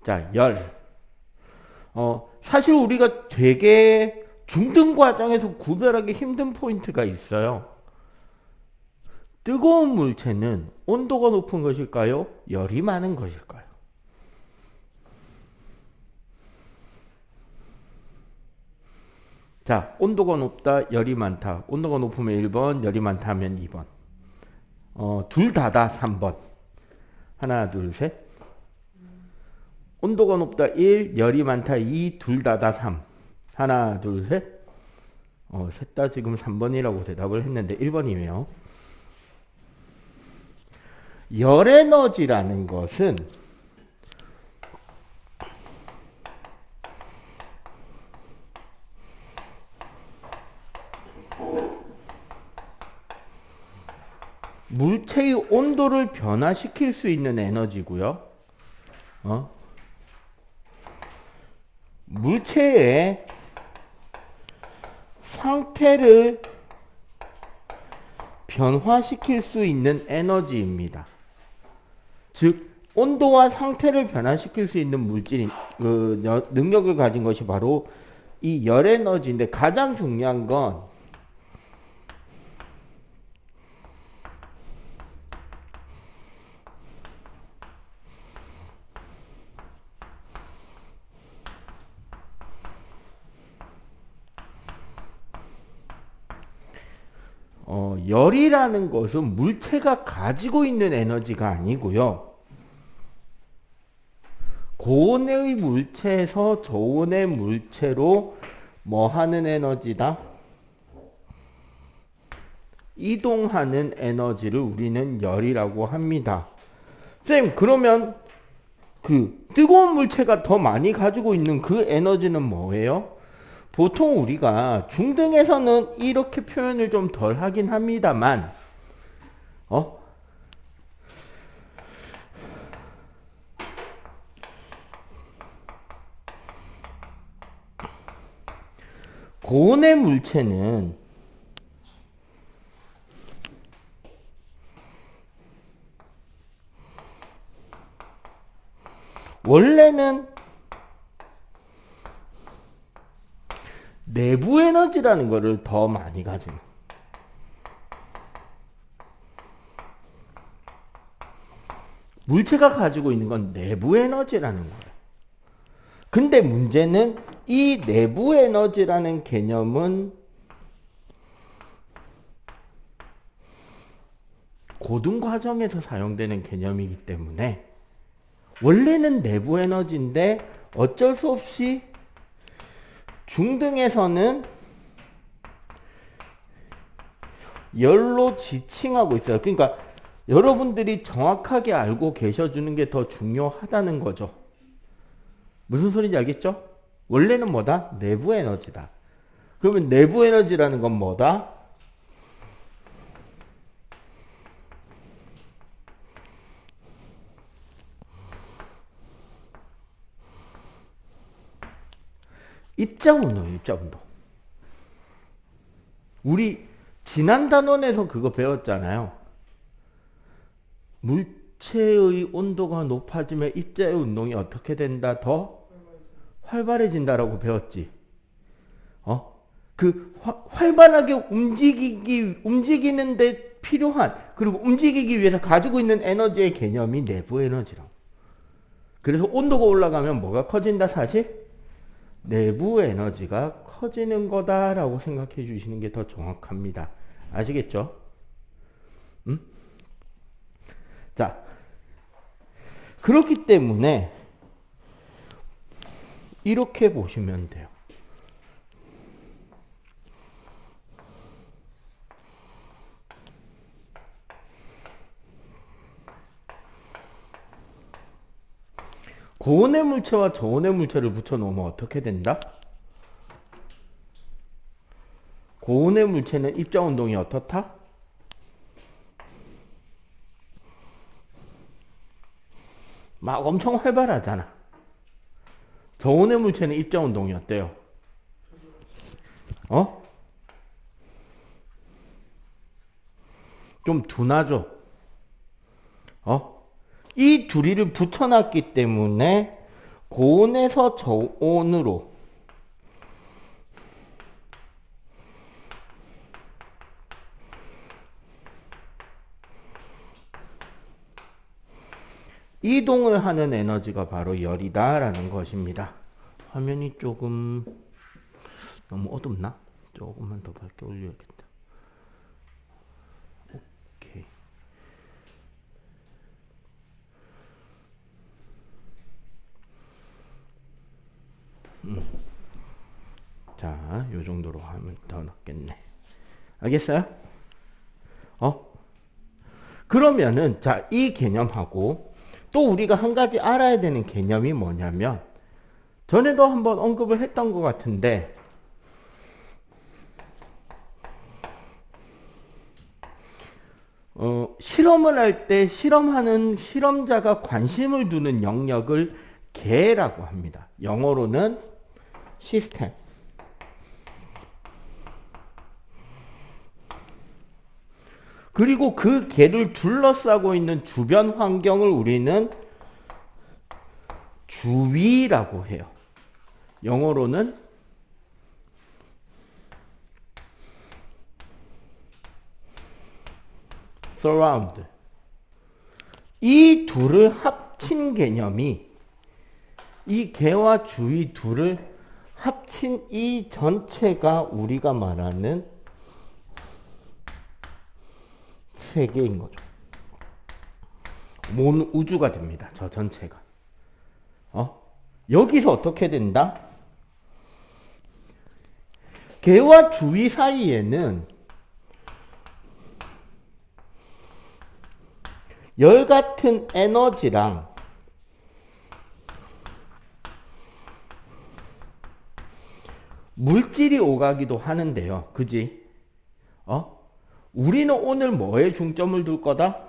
자, 열. 사실 우리가 되게 중등 과정에서 구별하기 힘든 포인트가 있어요. 뜨거운 물체는 온도가 높은 것일까요? 열이 많은 것일까요? 자, 온도가 높다, 열이 많다. 온도가 높으면 1번, 열이 많다 하면 2번. 둘 다다 3번. 하나, 둘, 셋. 온도가 높다 1, 열이 많다 2, 둘 다다 3. 하나, 둘, 셋. 셋 다 지금 3번이라고 대답을 했는데 1번이에요. 열 에너지라는 것은 물체의 온도를 변화시킬 수 있는 에너지고요. 물체의 상태를 변화시킬 수 있는 에너지입니다. 즉 온도와 상태를 변화시킬 수 있는 물질이 능력을 가진 것이 바로 이 열 에너지인데, 가장 중요한 건 열이라는 것은 물체가 가지고 있는 에너지가 아니고요. 고온의 물체에서 저온의 물체로 뭐 하는 에너지다? 이동하는 에너지를 우리는 열이라고 합니다. 쌤, 그러면 그 뜨거운 물체가 더 많이 가지고 있는 그 에너지는 뭐예요? 보통 우리가 중등에서는 이렇게 표현을 좀 덜 하긴 합니다만, 고온의 물체는 원래는 내부 에너지라는 거를 더 많이 가지고, 물체가 가지고 있는 건 내부 에너지라는 거예요. 근데 문제는 이 내부 에너지라는 개념은 고등 과정에서 사용되는 개념이기 때문에 원래는 내부 에너지인데 어쩔 수 없이 중등에서는 열로 지칭하고 있어요. 그러니까 여러분들이 정확하게 알고 계셔주는 게 더 중요하다는 거죠. 무슨 소리인지 알겠죠? 원래는 뭐다? 내부 에너지다. 그러면 내부 에너지라는 건 뭐다? 입자운동이에요. 입자운동. 우리 지난 단원에서 그거 배웠잖아요. 물체의 온도가 높아지면 입자의 운동이 어떻게 된다? 더 활발해진다라고 배웠지. 그 활발하게 움직이는데 필요한, 그리고 움직이기 위해서 가지고 있는 에너지의 개념이 내부 에너지라고. 그래서 온도가 올라가면 뭐가 커진다? 사실 내부 에너지가 커지는 거다라고 생각해 주시는 게 더 정확합니다. 아시겠죠? 자, 그렇기 때문에 이렇게 보시면 돼요. 고온의 물체와 저온의 물체를 붙여놓으면 어떻게 된다? 고온의 물체는 입자운동이 어떻다? 막 엄청 활발하잖아. 저온의 물체는 입자운동이 어때요? 좀 둔하죠? 이 둘이를 붙여놨기 때문에 고온에서 저온으로 이동을 하는 에너지가 바로 열이다라는 것입니다. 화면이 조금 너무 어둡나? 조금만 더 밝게 올려야겠다. 오케이. 자, 요 정도로 하면 더 낫겠네. 알겠어요? 그러면은 자, 이 개념하고 또 우리가 한 가지 알아야 되는 개념이 뭐냐면, 전에도 한번 언급을 했던 것 같은데, 실험을 할 때 실험하는 실험자가 관심을 두는 영역을 개라고 합니다. 영어로는 시스템. 그리고 그 개를 둘러싸고 있는 주변 환경을 우리는 주위라고 해요. 영어로는 surround. 이 둘을 합친 개념이, 이 개와 주위 둘을 합친 이 전체가 우리가 말하는 세계인 거죠. 온 우주가 됩니다. 저 전체가. 여기서 어떻게 된다? 개와 주위 사이에는 열 같은 에너지랑 물질이 오가기도 하는데요. 그지? 우리는 오늘 뭐에 중점을 둘 거다?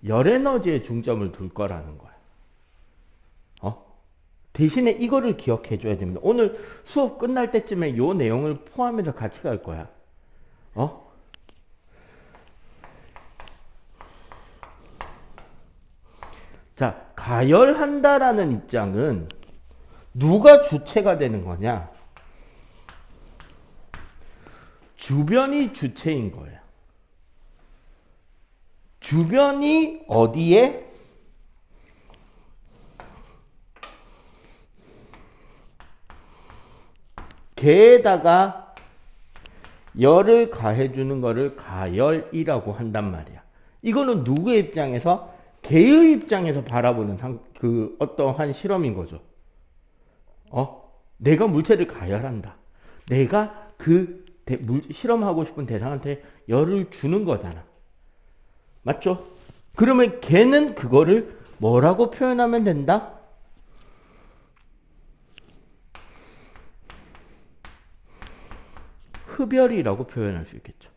열 에너지에 중점을 둘 거라는 거야. 대신에 이거를 기억해 줘야 됩니다. 오늘 수업 끝날 때쯤에 요 내용을 포함해서 같이 갈 거야. 자, 가열한다라는 입장은 누가 주체가 되는 거냐? 주변이 주체인 거예요. 주변이 어디에? 개에다가 열을 가해주는 거를 가열이라고 한단 말이야. 이거는 누구의 입장에서? 개의 입장에서 바라보는 어떠한 실험인 거죠. 내가 물체를 가열한다. 내가 실험하고 싶은 대상한테 열을 주는 거잖아. 맞죠? 그러면 걔는 그거를 뭐라고 표현하면 된다? 흡열이라고 표현할 수 있겠죠.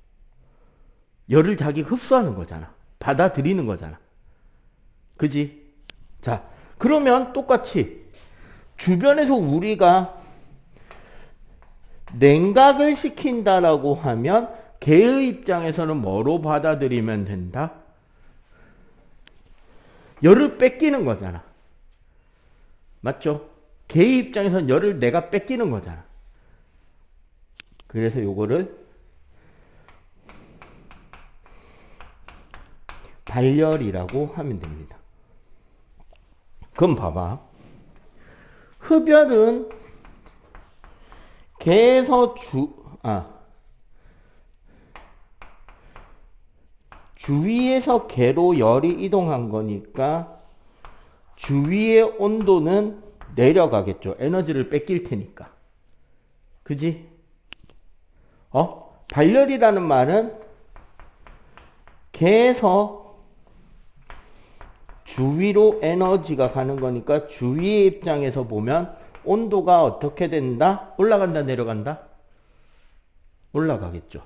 열을 자기가 흡수하는 거잖아. 받아들이는 거잖아. 그지? 자, 그러면 똑같이 주변에서 우리가 냉각을 시킨다라고 하면 개의 입장에서는 뭐로 받아들이면 된다? 열을 뺏기는 거잖아. 맞죠? 개의 입장에서는 열을 내가 뺏기는 거잖아. 그래서 요거를 발열이라고 하면 됩니다. 그럼 봐봐. 흡열은 개에서 주위에서 개로 열이 이동한 거니까 주위의 온도는 내려가겠죠. 에너지를 뺏길 테니까. 그지? 발열이라는 말은 개에서 주위로 에너지가 가는 거니까 주위의 입장에서 보면 온도가 어떻게 된다? 올라간다, 내려간다? 올라가겠죠.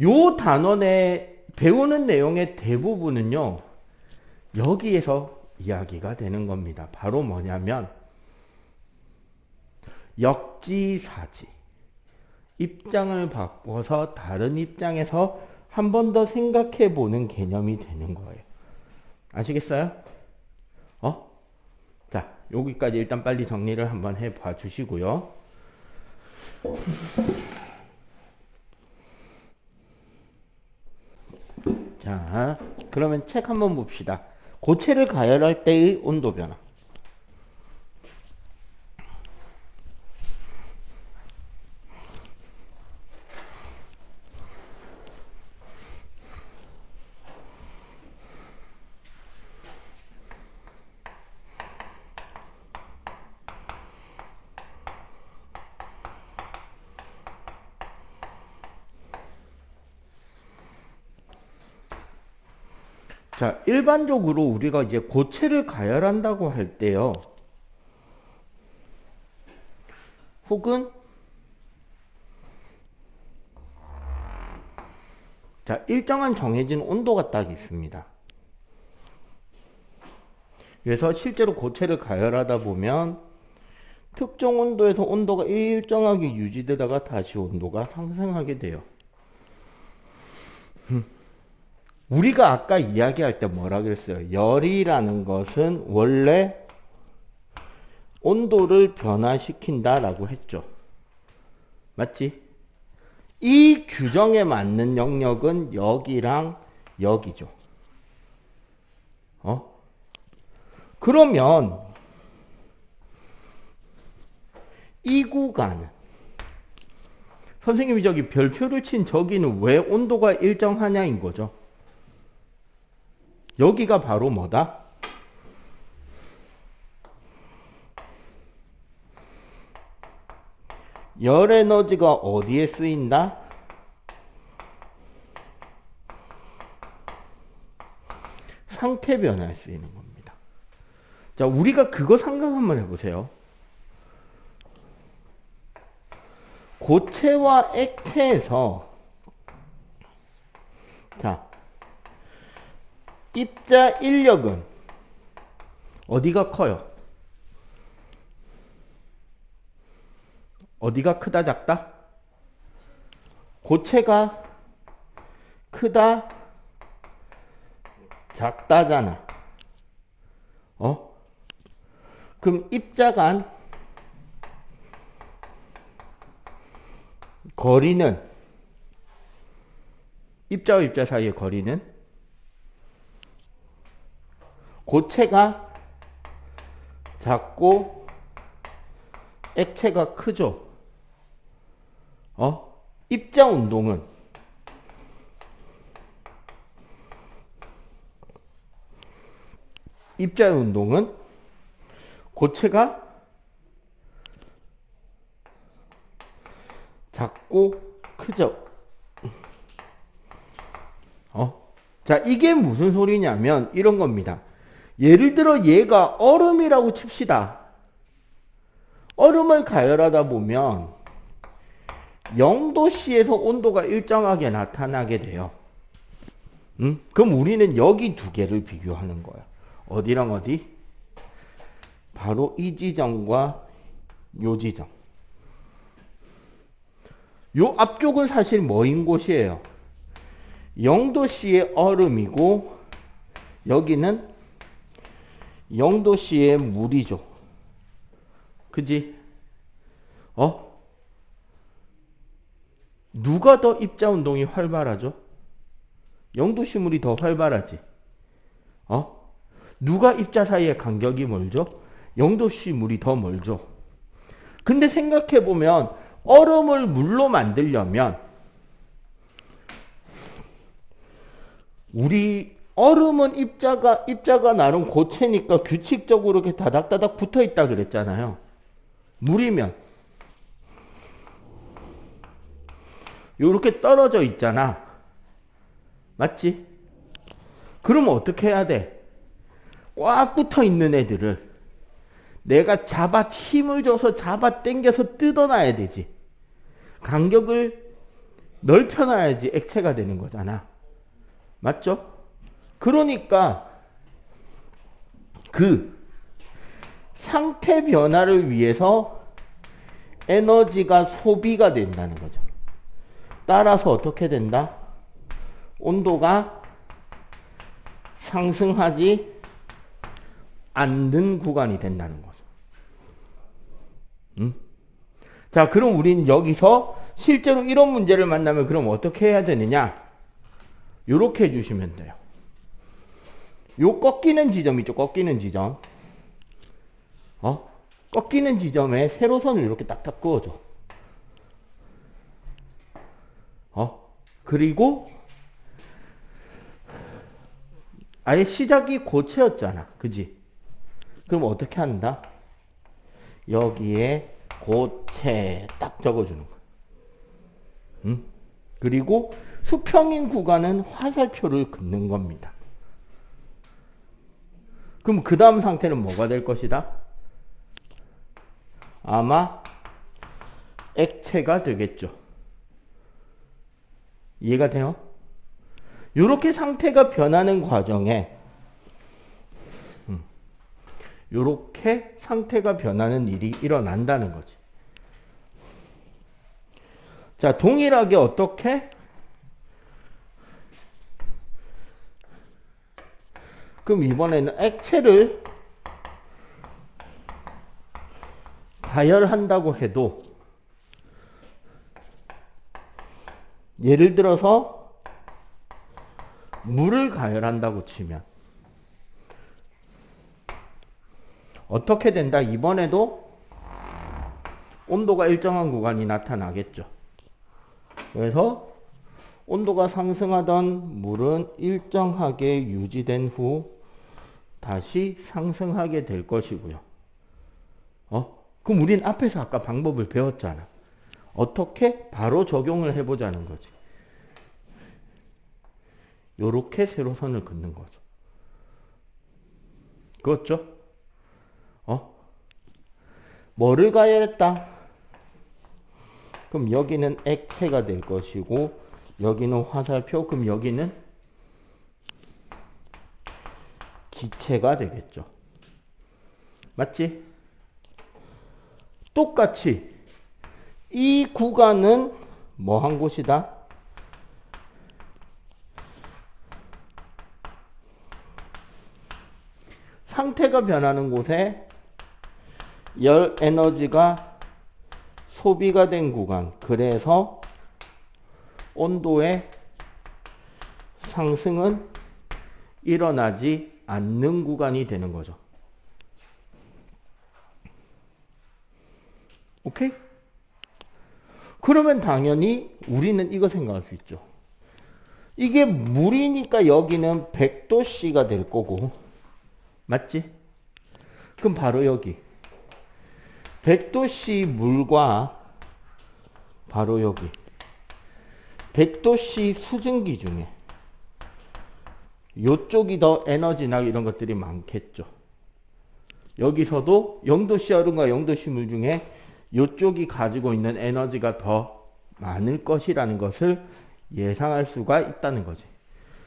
요 단원에 배우는 내용의 대부분은요, 여기에서 이야기가 되는 겁니다. 바로 뭐냐면, 역지사지. 입장을 바꿔서 다른 입장에서 한 번 더 생각해 보는 개념이 되는 거예요. 아시겠어요? 자, 여기까지 일단 빨리 정리를 한번 해봐 주시고요. 자, 그러면 책 한번 봅시다. 고체를 가열할 때의 온도 변화. 자, 일반적으로 우리가 이제 고체를 가열한다고 할 때요. 혹은 자, 일정한 정해진 온도가 딱 있습니다. 그래서 실제로 고체를 가열하다 보면 특정 온도에서 온도가 일정하게 유지되다가 다시 온도가 상승하게 돼요. 우리가 아까 이야기할 때 뭐라 그랬어요? 열이라는 것은 원래 온도를 변화시킨다라고 했죠. 맞지? 이 규정에 맞는 영역은 여기랑 여기죠. 그러면 이 구간은 선생님이 저기 별표를 친 저기는 왜 온도가 일정하냐인 거죠. 여기가 바로 뭐다? 열 에너지가 어디에 쓰인다? 상태 변화에 쓰이는 겁니다. 자, 우리가 그거 생각 한번 해보세요. 고체와 액체에서 자, 입자 인력은 어디가 커요? 어디가 크다 작다? 고체가 크다 작다잖아. 그럼 입자 간 거리는 입자와 입자 사이의 거리는 고체가 작고 액체가 크죠. 입자 운동은 입자의 운동은 고체가 작고 크죠. 자, 이게 무슨 소리냐면 이런 겁니다. 예를 들어 얘가 얼음이라고 칩시다. 얼음을 가열하다 보면 0도씨에서 온도가 일정하게 나타나게 돼요. 그럼 우리는 여기 두 개를 비교하는 거야. 어디랑 어디? 바로 이 지점과 요 지점. 요 앞쪽은 사실 뭐인 곳이에요? 0도씨의 얼음이고 여기는 0도씨의 물이죠. 그지? 누가 더 입자 운동이 활발하죠? 0도씨 물이 더 활발하지. 누가 입자 사이의 간격이 멀죠? 0도씨 물이 더 멀죠. 근데 생각해보면 얼음을 물로 만들려면 우리 얼음은 입자가 나름 고체니까 규칙적으로 이렇게 다닥다닥 붙어 있다 그랬잖아요. 물이면 요렇게 떨어져 있잖아. 맞지? 그러면 어떻게 해야 돼? 꽉 붙어 있는 애들을 내가 힘을 줘서 잡아 당겨서 뜯어놔야 되지. 간격을 넓혀놔야지 액체가 되는 거잖아. 맞죠? 그러니까 그 상태 변화를 위해서 에너지가 소비가 된다는 거죠. 따라서 어떻게 된다? 온도가 상승하지 않는 구간이 된다는 거죠. 자, 그럼 우린 여기서 실제로 이런 문제를 만나면 그럼 어떻게 해야 되느냐? 요렇게 해주시면 돼요. 요 꺾이는 지점 있죠? 꺾이는 지점. 꺾이는 지점에 세로선을 이렇게 딱딱 그어줘. 그리고 아예 시작이 고체였잖아. 그지? 그럼 어떻게 한다? 여기에 고체 딱 적어주는 거야. 그리고 수평인 구간은 화살표를 긋는 겁니다. 그럼 그 다음 상태는 뭐가 될 것이다? 아마 액체가 되겠죠. 이해가 돼요? 이렇게 상태가 변하는 과정에 이렇게 상태가 변하는 일이 일어난다는 거지. 자, 동일하게 어떻게? 그럼 이번에는 액체를 가열한다고 해도 예를 들어서 물을 가열한다고 치면 어떻게 된다? 이번에도 온도가 일정한 구간이 나타나겠죠. 그래서 온도가 상승하던 물은 일정하게 유지된 후 다시 상승하게 될 것이고요. 그럼 우린 앞에서 아까 방법을 배웠잖아. 어떻게? 바로 적용을 해보자는 거지. 요렇게 세로선을 긋는 거죠. 그렇죠? 뭐를 가열했다? 그럼 여기는 액체가 될 것이고 여기는 화살표, 그럼 여기는 기체가 되겠죠. 맞지? 똑같이 이 구간은 뭐 한 곳이다? 상태가 변하는 곳에 열 에너지가 소비가 된 구간. 그래서 온도의 상승은 일어나지 않는 구간이 되는 거죠. 오케이? 그러면 당연히 우리는 이거 생각할 수 있죠. 이게 물이니까 여기는 100도씨가 될 거고, 맞지? 그럼 바로 여기 100도씨 물과 바로 여기 100도씨 수증기 중에 요쪽이 더 에너지나 이런 것들이 많겠죠. 여기서도 0도씨 얼음과 0도씨 물 중에 요쪽이 가지고 있는 에너지가 더 많을 것이라는 것을 예상할 수가 있다는 거지.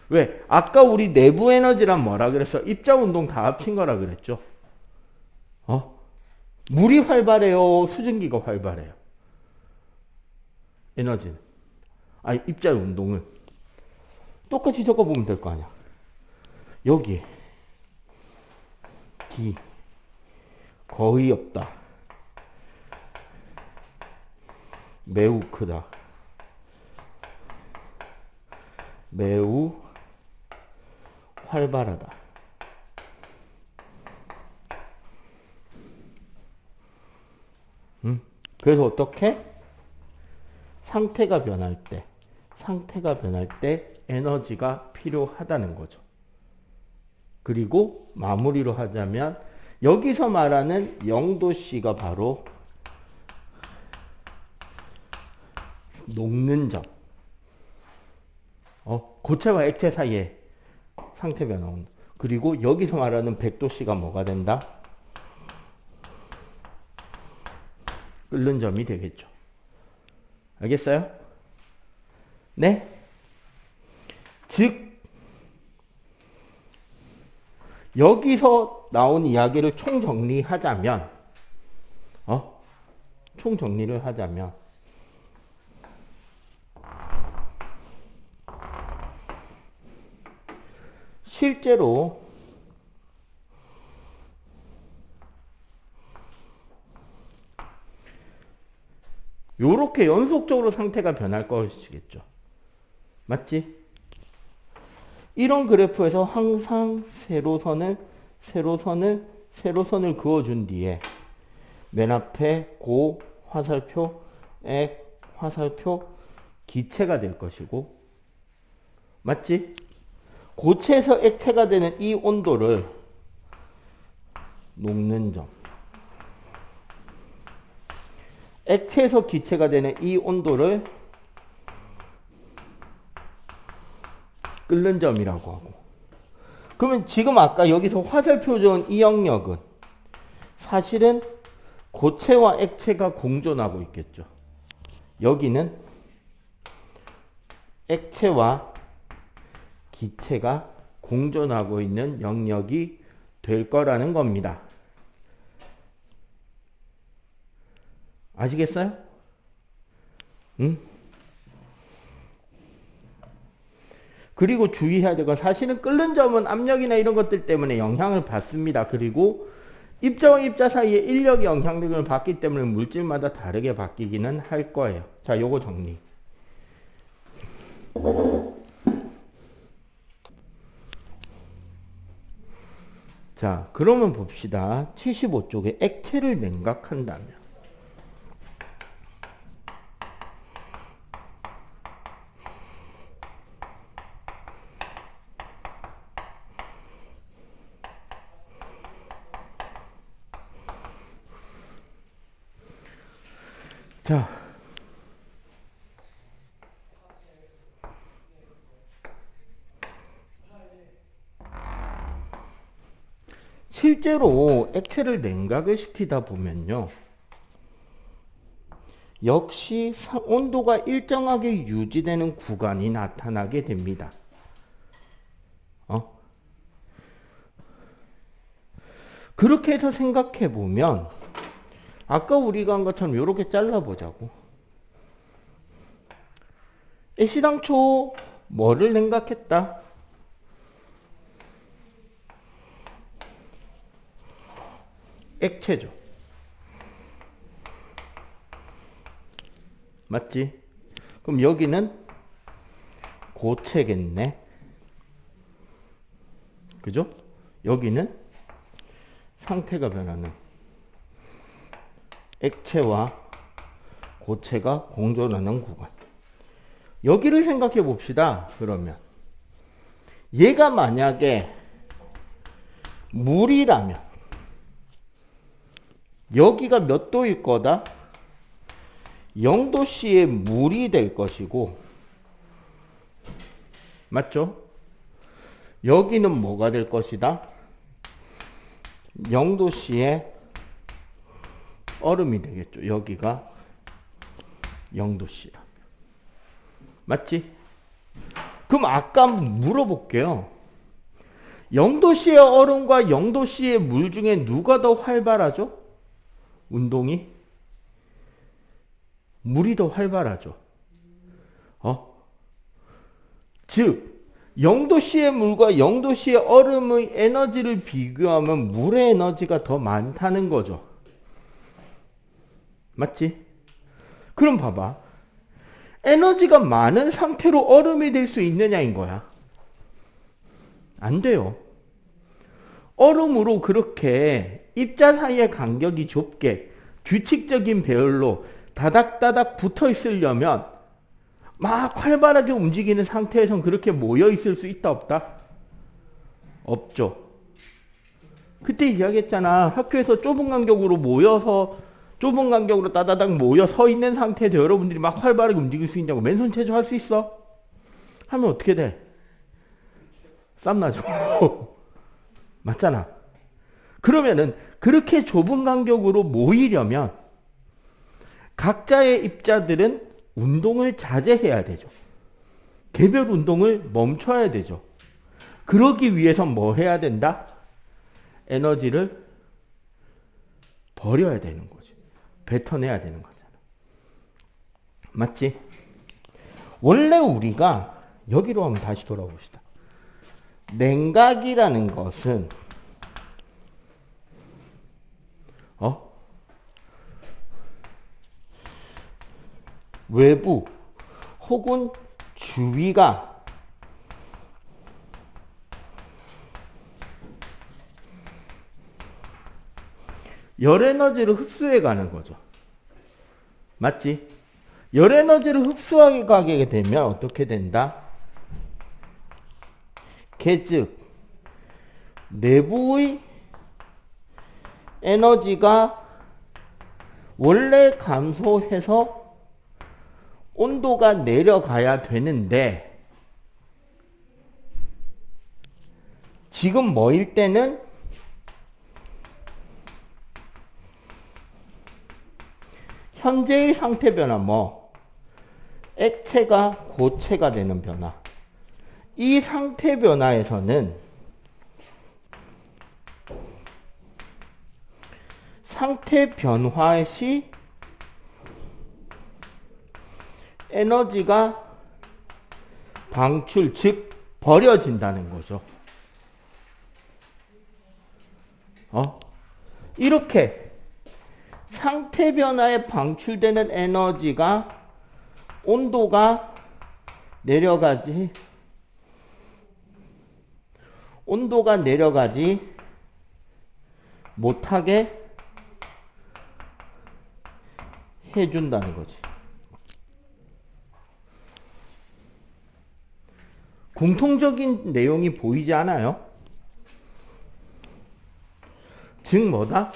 왜? 아까 우리 내부 에너지란 뭐라 그랬어? 입자 운동 다 합친 거라 그랬죠. 물이 활발해요? 수증기가 활발해요? 에너지는. 아니, 입자의 운동은. 똑같이 적어보면 될 거 아니야. 여기에 D 거의 없다. 매우 크다. 매우 활발하다. 그래서 어떻게? 상태가 변할 때 에너지가 필요하다는 거죠. 그리고 마무리로 하자면 여기서 말하는 0도씨가 바로 녹는 점. 고체와 액체 사이에 상태 변화 온도. 그리고 여기서 말하는 100도씨가 뭐가 된다? 끓는 점이 되겠죠. 알겠어요? 네? 즉 여기서 나온 이야기를 총정리하자면 총정리를 하자면 실제로 요렇게 연속적으로 상태가 변할 것이겠죠. 맞지? 이런 그래프에서 항상 세로선을 그어준 뒤에 맨 앞에 고 화살표, 액, 화살표, 기체가 될 것이고, 맞지? 고체에서 액체가 되는 이 온도를 녹는 점, 액체에서 기체가 되는 이 온도를 끓는 점이라고 하고, 그러면 지금 아까 여기서 화살표 준 이 영역은 사실은 고체와 액체가 공존하고 있겠죠. 여기는 액체와 기체가 공존하고 있는 영역이 될 거라는 겁니다. 아시겠어요? 응? 그리고 주의해야 될 건 사실은 끓는 점은 압력이나 이런 것들 때문에 영향을 받습니다. 그리고 입자와 입자 사이에 인력의 영향력을 받기 때문에 물질마다 다르게 바뀌기는 할 거예요. 자, 요거 정리. 자, 그러면 봅시다. 75쪽에 액체를 냉각한다면 자, 실제로 액체를 냉각을 시키다 보면요, 역시 온도가 일정하게 유지되는 구간이 나타나게 됩니다. 그렇게 해서 생각해 보면 아까 우리가 한 것처럼 이렇게 잘라보자고. 애시당초 뭐를 냉각했다? 액체죠. 맞지? 그럼 여기는 고체겠네. 그죠? 여기는 상태가 변하는 액체와 고체가 공존하는 구간. 여기를 생각해 봅시다. 그러면 얘가 만약에 물이라면 여기가 몇 도일 거다? 0도씨의 물이 될 것이고, 맞죠? 여기는 뭐가 될 것이다? 0도씨의 얼음이 되겠죠. 여기가 0도씨라면. 맞지? 그럼 아까 물어볼게요. 0도씨의 얼음과 0도씨의 물 중에 누가 더 활발하죠? 운동이? 물이 더 활발하죠. 즉 0도씨의 물과 0도씨의 얼음의 에너지를 비교하면 물의 에너지가 더 많다는 거죠. 맞지? 그럼 봐봐. 에너지가 많은 상태로 얼음이 될 수 있느냐인 거야. 안 돼요. 얼음으로 그렇게 입자 사이의 간격이 좁게 규칙적인 배열로 다닥다닥 붙어 있으려면 막 활발하게 움직이는 상태에선 그렇게 모여 있을 수 있다 없다? 없죠. 그때 이야기했잖아. 학교에서 좁은 간격으로 따다닥 모여 서 있는 상태에서 여러분들이 막 활발하게 움직일 수 있냐고. 맨손 체조 할 수 있어? 하면 어떻게 돼? 쌈나죠. 맞잖아. 그러면은 그렇게 좁은 간격으로 모이려면 각자의 입자들은 운동을 자제해야 되죠. 개별 운동을 멈춰야 되죠. 그러기 위해서 뭐 해야 된다? 에너지를 버려야 되는 거지. 뱉어내야 되는 거잖아. 맞지? 원래 우리가 여기로 한번 다시 돌아봅시다. 냉각이라는 것은 외부 혹은 주위가 열 에너지를 흡수해 가는 거죠. 맞지? 열 에너지를 흡수하게 가게 되면 어떻게 된다? 즉 내부의 에너지가 원래 감소해서 온도가 내려가야 되는데 지금 뭐일 때는 현재의 상태 변화 액체가 고체가 되는 변화. 이 상태 변화에서는 상태 변화 시 에너지가 방출, 즉 버려진다는 거죠. 이렇게 상태 변화에 방출되는 에너지가 온도가 내려가지 못하게 해준다는 거지. 공통적인 내용이 보이지 않아요? 즉 뭐다?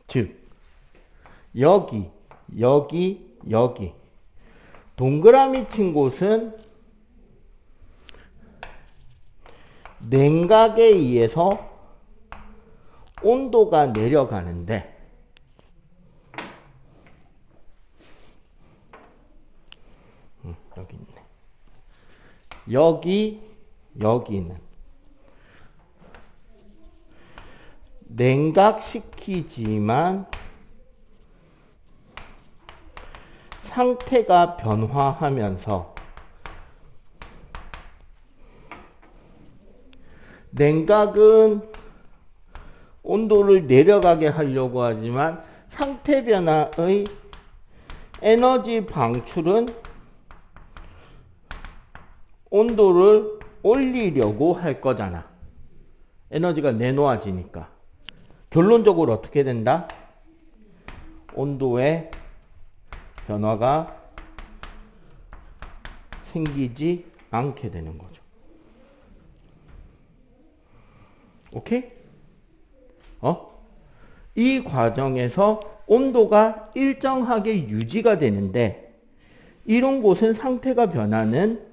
즉 여기 동그라미 친 곳은 냉각에 의해서 온도가 내려가는데 여기 있네. 여기는 냉각시키지만 상태가 변화하면서 냉각은 온도를 내려가게 하려고 하지만 상태 변화의 에너지 방출은 온도를 올리려고 할 거잖아. 에너지가 내놓아지니까. 결론적으로 어떻게 된다? 온도의 변화가 생기지 않게 되는 거죠. 오케이? 이 과정에서 온도가 일정하게 유지가 되는데 이런 곳은 상태가 변하는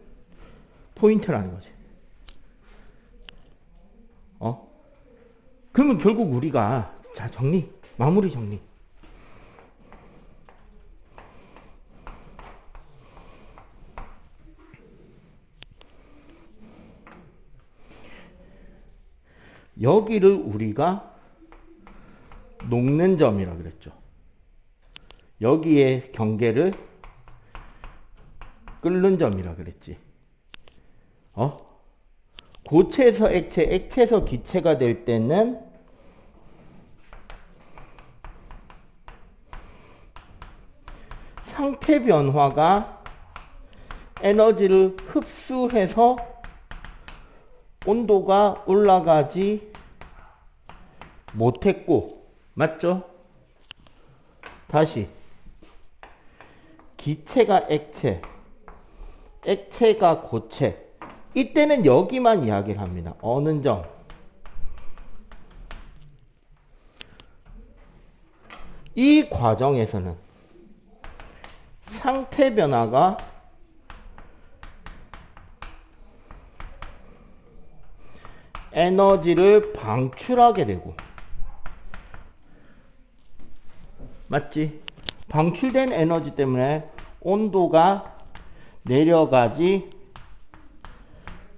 포인트라는 거지. 그러면 결국 우리가 자 마무리 정리. 여기를 우리가 녹는 점이라고 그랬죠. 여기에 경계를 끓는 점이라고 그랬지. 고체에서 액체, 액체에서 기체가 될 때는 상태 변화가 에너지를 흡수해서 온도가 올라가지 못했고, 맞죠? 다시 기체가 액체, 액체가 고체. 이때는 여기만 이야기를 합니다. 어느 점? 이 과정에서는 상태 변화가 에너지를 방출하게 되고, 맞지? 방출된 에너지 때문에 온도가 내려가지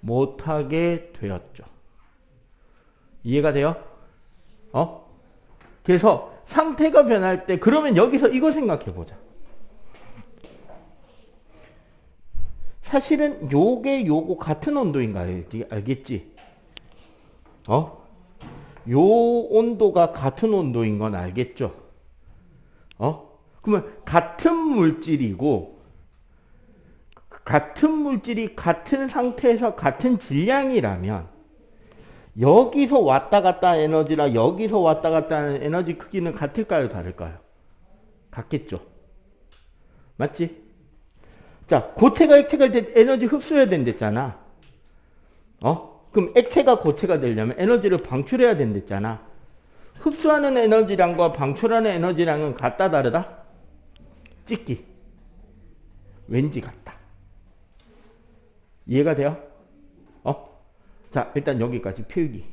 못하게 되었죠. 이해가 돼요? 그래서 상태가 변할 때, 그러면 여기서 이거 생각해 보자. 사실은 요거 같은 온도인가 알겠지? 요 온도가 같은 온도인 건 알겠죠? 그러면 같은 물질이 같은 상태에서 같은 질량이라면 여기서 왔다 갔다 하는 에너지랑 여기서 왔다 갔다 하는 에너지 크기는 같을까요? 다를까요? 같겠죠? 맞지? 자, 고체가 액체가 될 때 에너지 흡수해야 된댔잖아. 그럼 액체가 고체가 되려면 에너지를 방출해야 된댔잖아. 흡수하는 에너지량과 방출하는 에너지량은 같다 다르다? 찍기. 왠지 같다. 이해가 돼요? 자, 일단 여기까지 필기.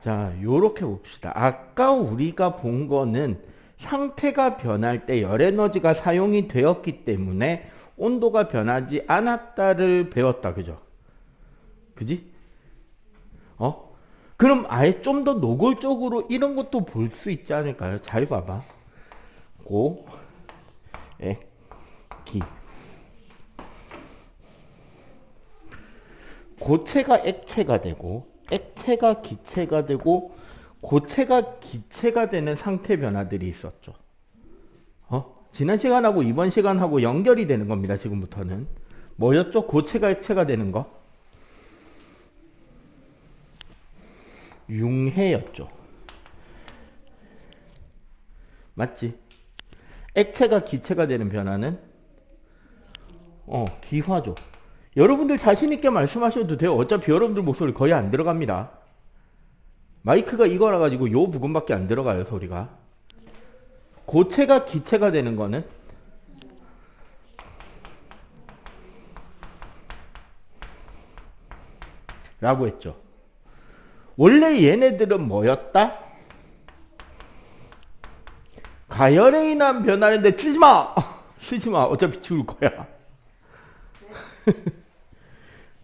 자, 요렇게 봅시다. 아까 우리가 본 거는 상태가 변할 때 열에너지가 사용이 되었기 때문에 온도가 변하지 않았다를 배웠다. 그죠? 그지? 그럼 아예 좀 더 노골적으로 이런 것도 볼 수 있지 않을까요? 잘 봐봐. 고, 에, 기. 고체가 액체가 되고, 액체가 기체가 되고, 고체가 기체가 되는 상태 변화들이 있었죠. 지난 시간하고 이번 시간하고 연결이 되는 겁니다. 지금부터는. 뭐였죠? 고체가 액체가 되는 거. 융해였죠. 맞지? 액체가 기체가 되는 변화는 기화죠. 여러분들 자신 있게 말씀하셔도 돼요. 어차피 여러분들 목소리 거의 안 들어갑니다. 마이크가 이거라 가지고 요 부분밖에 안 들어가요, 소리가. 고체가 기체가 되는 거는 라고 했죠. 원래 얘네들은 뭐였다? 가열에 인한 변화인데 쓰지 마! 쓰지 마. 어차피 죽을 거야.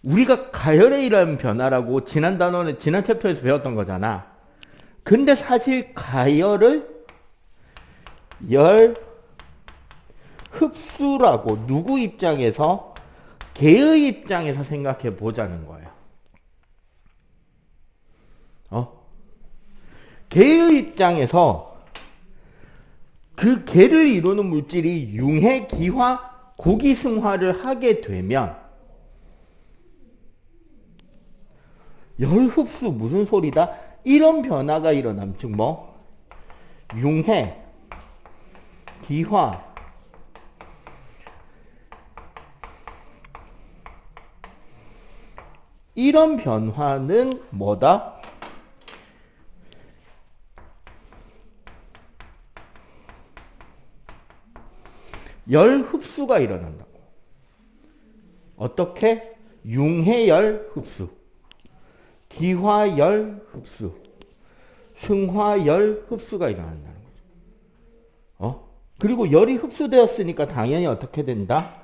우리가 가열에 의한 변화라고 지난 단원에 지난 챕터에서 배웠던 거잖아. 근데 사실 가열을 열 흡수라고 누구 입장에서? 개의 입장에서 생각해 보자는 거예요. 개의 입장에서 그 개를 이루는 물질이 융해, 기화, 고기승화를 하게 되면 열흡수 무슨 소리다? 이런 변화가 일어남. 즉 뭐? 융해, 기화, 이런 변화는 뭐다? 열 흡수가 일어난다고. 어떻게? 융해열 흡수, 기화열 흡수, 승화열 흡수가 일어난다는 거죠. 그리고 열이 흡수되었으니까 당연히 어떻게 된다?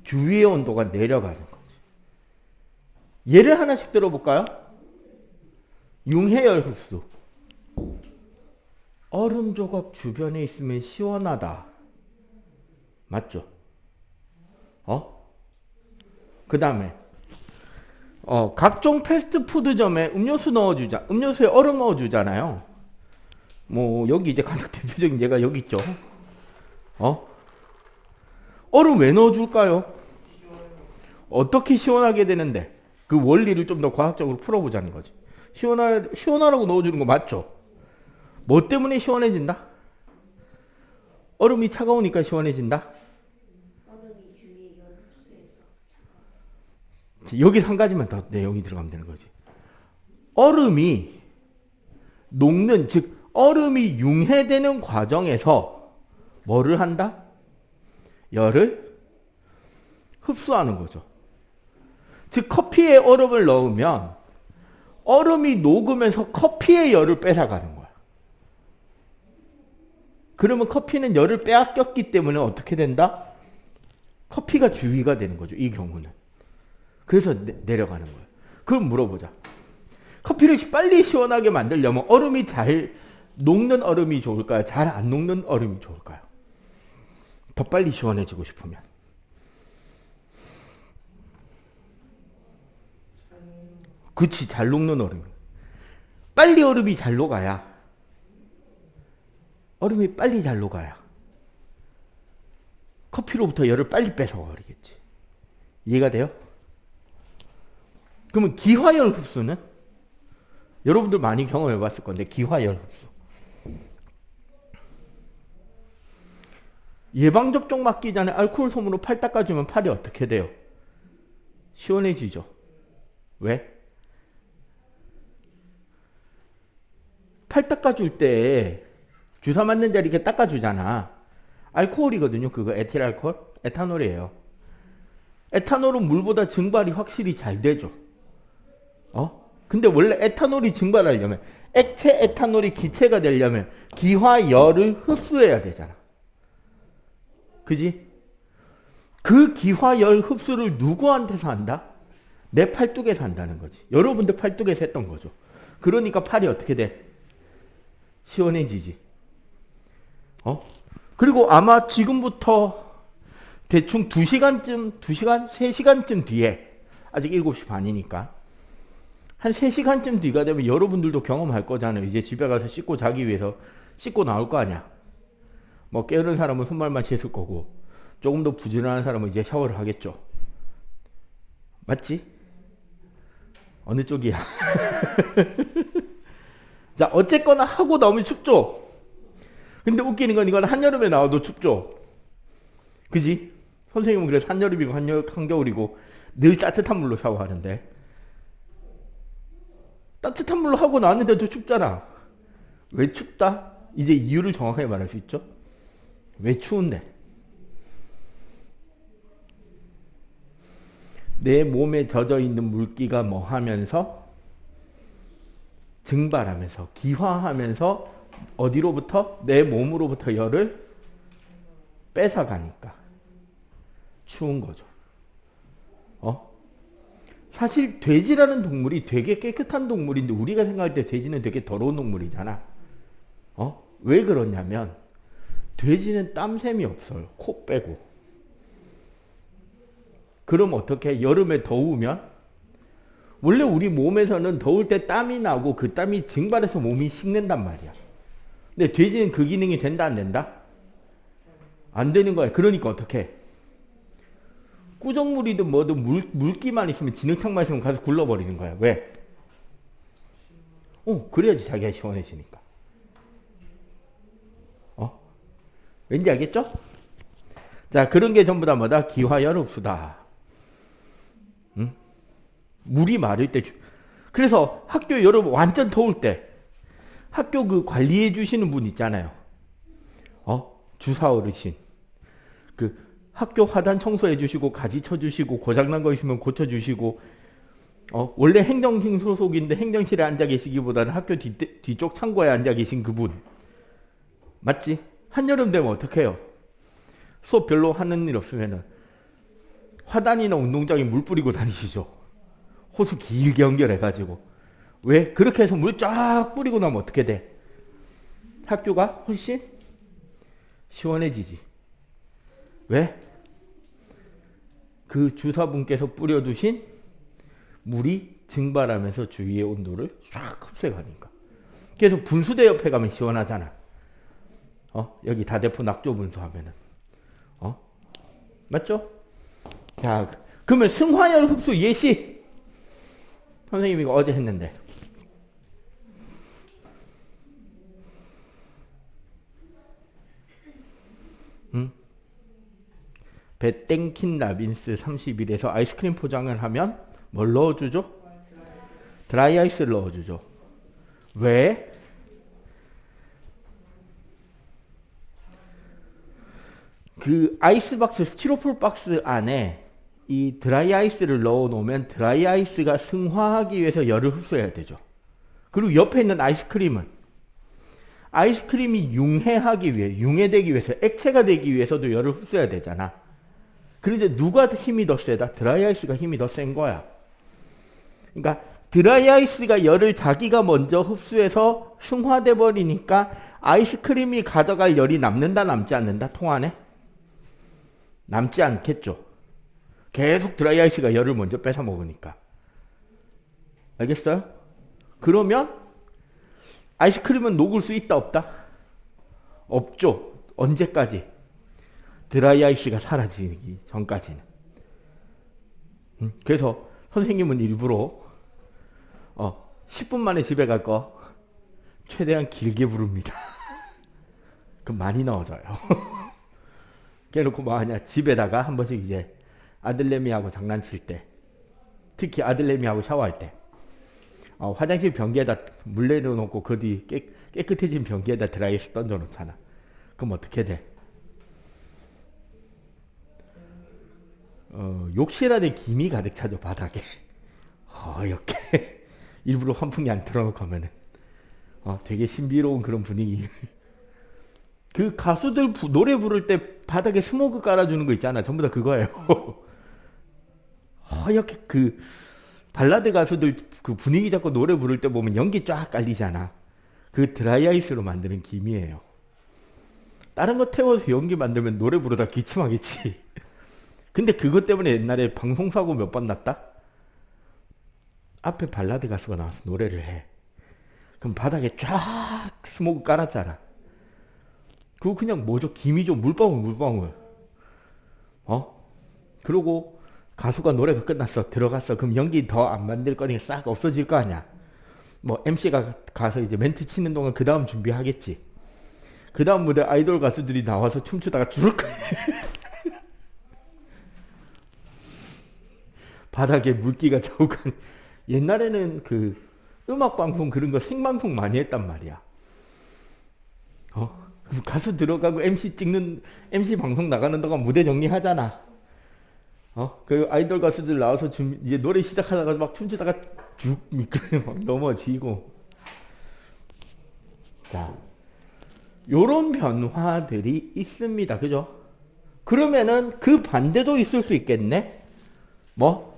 주위의 온도가 내려가는 거지. 예를 하나씩 들어볼까요? 융해열 흡수. 얼음 조각 주변에 있으면 시원하다. 맞죠? 그 다음에 각종 패스트푸드점에 음료수에 얼음 넣어주잖아요. 뭐 여기 이제 가장 대표적인 예가 여기 있죠. 얼음 왜 넣어줄까요? 어떻게 시원하게 되는데 그 원리를 좀 더 과학적으로 풀어보자는 거지. 시원하라고 넣어주는 거 맞죠? 뭐 때문에 시원해진다? 얼음이 차가우니까 시원해진다? 여기서 한 가지만 더 내용이 들어가면 되는 거지. 얼음이 녹는, 즉 얼음이 융해되는 과정에서 뭐를 한다? 열을 흡수하는 거죠. 즉 커피에 얼음을 넣으면 얼음이 녹으면서 커피의 열을 뺏어가는 거야. 그러면 커피는 열을 빼앗겼기 때문에 어떻게 된다? 커피가 주위가 되는 거죠. 이 경우는. 그래서 내려가는 거예요. 그럼 물어보자. 커피를 빨리 시원하게 만들려면 얼음이 잘 녹는 얼음이 좋을까요? 잘 안 녹는 얼음이 좋을까요? 더 빨리 시원해지고 싶으면. 그치, 잘 녹는 얼음. 빨리 얼음이 잘 녹아야. 얼음이 빨리 잘 녹아야. 커피로부터 열을 빨리 뺏어버리겠지. 이해가 돼요? 그러면 기화열 흡수는? 여러분들 많이 경험해 봤을 건데, 기화열 흡수. 예방접종 맞기 전에 알코올 솜으로 팔 닦아주면 팔이 어떻게 돼요? 시원해지죠. 왜? 팔 닦아줄 때 주사 맞는 자리 이렇게 닦아주잖아. 알코올이거든요. 그거 에틸알코올? 에탄올이에요. 에탄올은 물보다 증발이 확실히 잘 되죠. 근데 원래 에탄올이 증발하려면, 액체 에탄올이 기체가 되려면 기화열을 흡수해야 되잖아. 그지? 그 기화열 흡수를 누구한테서 한다? 내 팔뚝에서 한다는 거지. 여러분들 팔뚝에서 했던 거죠. 그러니까 팔이 어떻게 돼? 시원해지지. 그리고 아마 지금부터 대충 2시간, 3시간쯤 뒤에, 아직 7시 반이니까, 한 3시간쯤 뒤가 되면 여러분들도 경험할 거잖아요. 이제 집에 가서 씻고 자기 위해서 씻고 나올 거 아니야. 뭐 깨어른 사람은 손발만 씻을 거고, 조금 더 부지런한 사람은 이제 샤워를 하겠죠. 맞지? 어느 쪽이야? 자, 어쨌거나 하고 나오면 춥죠? 근데 웃기는 건 이건 한여름에 나와도 춥죠? 그지? 선생님은 그래서 한여름이고 한겨울이고 늘 따뜻한 물로 샤워하는데, 따뜻한 물로 하고 나왔는데도 춥잖아. 왜 춥다? 이제 이유를 정확하게 말할 수 있죠? 왜 추운데? 내 몸에 젖어 있는 물기가 뭐 하면서? 증발하면서, 기화하면서 어디로부터? 내 몸으로부터 열을 뺏어가니까 추운 거죠. 사실 돼지라는 동물이 되게 깨끗한 동물인데 우리가 생각할 때 돼지는 되게 더러운 동물이잖아. 왜 그러냐면 돼지는 땀샘이 없어요. 코 빼고. 그럼 어떻게? 여름에 더우면 원래 우리 몸에서는 더울 때 땀이 나고 그 땀이 증발해서 몸이 식는단 말이야. 근데 돼지는 그 기능이 된다 안 된다? 안 되는 거야. 그러니까 어떻게? 꾸정물이든 뭐든 물기만 있으면 진흙탕만 있으면 가서 굴러버리는 거야. 왜? 그래야지 자기가 시원해지니까. 왠지 알겠죠? 자, 그런 게 전부 다 뭐다? 기화열 흡수다. 응? 물이 마를 때. 그래서 학교 여러분 완전 더울 때 학교 그 관리해 주시는 분 있잖아요. 주사 어르신. 그 학교 화단 청소해 주시고 가지 쳐 주시고 고장난 거 있으면 고쳐 주시고, 원래 행정실 소속인데 행정실에 앉아 계시기보다는 학교 뒤쪽 창고에 앉아 계신 그분. 맞지? 한여름 되면 어떻게 해요? 수업 별로 하는 일 없으면은 화단이나 운동장에 물 뿌리고 다니시죠. 호수 길게 연결해가지고. 왜? 그렇게 해서 물 쫙 뿌리고 나면 어떻게 돼? 학교가 훨씬 시원해지지. 왜? 그 주사분께서 뿌려두신 물이 증발하면서 주위의 온도를 쫙 흡수해가니까. 그래서 분수대 옆에 가면 시원하잖아. 여기 다대포 낙조 분수 하면은. 맞죠? 자, 그러면 승화열 흡수 예시. 선생님이 이거 어제 했는데. 베땡킨 라빈스 31에서 아이스크림 포장을 하면 뭘 넣어주죠? 드라이 아이스를 넣어주죠. 왜? 그 아이스박스, 스티로폼 박스 안에 이 드라이 아이스를 넣어 놓으면 드라이 아이스가 승화하기 위해서 열을 흡수해야 되죠. 그리고 옆에 있는 아이스크림이 융해하기 위해, 융해되기 위해서, 액체가 되기 위해서도 열을 흡수해야 되잖아. 그런데 누가 힘이 더 세다? 드라이 아이스가 힘이 더 센 거야. 그러니까 드라이 아이스가 열을 자기가 먼저 흡수해서 승화돼 버리니까 아이스크림이 가져갈 열이 남는다, 남지 않는다? 통 안에? 남지 않겠죠. 계속 드라이 아이스가 열을 먼저 뺏어 먹으니까. 알겠어요? 그러면 아이스크림은 녹을 수 있다, 없다? 없죠. 언제까지? 드라이 아이스가 사라지기 전까지는. 그래서 선생님은 일부러 10분 만에 집에 갈 거 최대한 길게 부릅니다. 그럼 많이 넣어져요. 그래놓고 뭐하냐, 집에다가 한 번씩 이제 아들내미하고 장난칠 때, 특히 아들내미하고 샤워할 때, 화장실 변기에다 물 내려놓고 그 뒤 깨끗해진 변기에다 드라이아이스 던져놓잖아. 그럼 어떻게 돼? 욕실 안에 김이 가득 차죠, 바닥에. 허옇게. 일부러 환풍기 안 틀어놓고 하면은 되게 신비로운 그런 분위기. 그 가수들 노래 부를 때 바닥에 스모그 깔아주는 거 있잖아. 전부 다 그거예요. 허옇게 그 발라드 가수들 그 분위기 잡고 노래 부를 때 보면 연기 쫙 깔리잖아. 그 드라이아이스로 만드는 김이에요. 다른 거 태워서 연기 만들면 노래 부르다 기침하겠지. 근데 그것 때문에 옛날에 방송사고 몇 번 났다? 앞에 발라드 가수가 나와서 노래를 해. 그럼 바닥에 쫙 스모그 깔았잖아. 그거 그냥 뭐죠? 김이죠. 물방울. 그러고 가수가 노래가 끝났어. 들어갔어. 그럼 연기 더 안 만들 거니까 싹 없어질 거 아니야. 뭐 MC가 가서 이제 멘트 치는 동안 그 다음 준비하겠지. 그 다음 무대 아이돌 가수들이 나와서 춤추다가 죽을 거야. 바닥에 물기가 자욱하니. 옛날에는 그 음악방송 그런 거 생방송 많이 했단 말이야. 가수 들어가고 MC 방송 나가는 동안 무대 정리하잖아. 그 아이돌 가수들 나와서 이제 노래 시작하다가 막 춤추다가 쭉 미끄러 막 넘어지고. 자, 요런 변화들이 있습니다. 그죠? 그러면은 그 반대도 있을 수 있겠네? 뭐?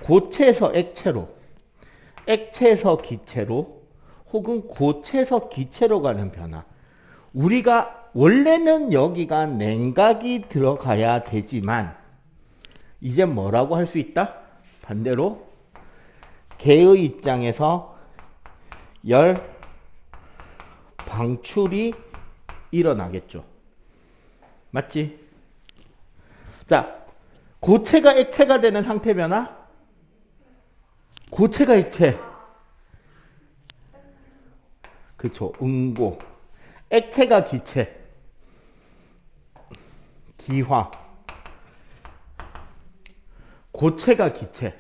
고체에서 액체로, 액체에서 기체로, 혹은 고체에서 기체로 가는 변화. 우리가 원래는 여기가 냉각이 들어가야 되지만 이제 뭐라고 할 수 있다? 반대로 개의 입장에서 열 방출이 일어나겠죠. 맞지? 자, 고체가 액체가 되는 상태 변화? 고체가 액체. 그쵸. 응고. 액체가 기체. 기화. 고체가 기체.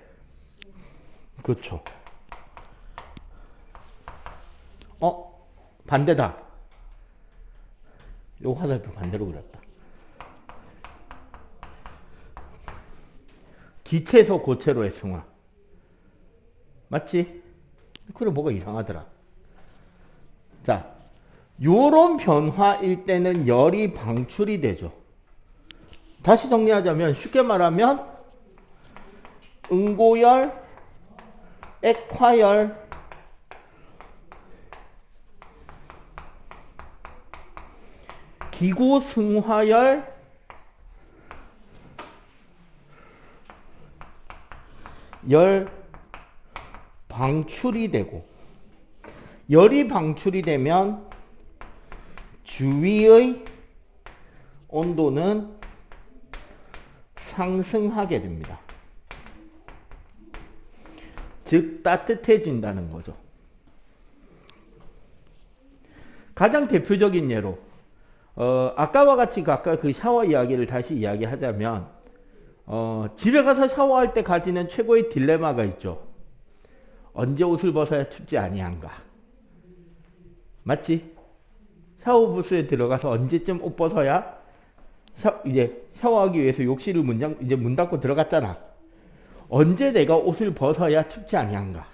그쵸. 반대다. 요 화살표 반대로 그렸다. 기체에서 고체로의 승화. 맞지? 그래 뭐가 이상하더라. 자, 요런 변화일 때는 열이 방출이 되죠. 다시 정리하자면 쉽게 말하면 응고열, 액화열, 기고승화열, 열 방출이 되고, 열이 방출이 되면 주위의 온도는 상승하게 됩니다. 즉 따뜻해진다는 거죠. 가장 대표적인 예로 아까와 같이 아까 그 샤워 이야기를 다시 이야기하자면 집에 가서 샤워할 때 가지는 최고의 딜레마가 있죠. 언제 옷을 벗어야 춥지 아니한가. 맞지? 샤워부스에 들어가서 언제쯤 옷 벗어야 이제 샤워하기 위해서 욕실을 이제 문 닫고 들어갔잖아. 언제 내가 옷을 벗어야 춥지 아니한가.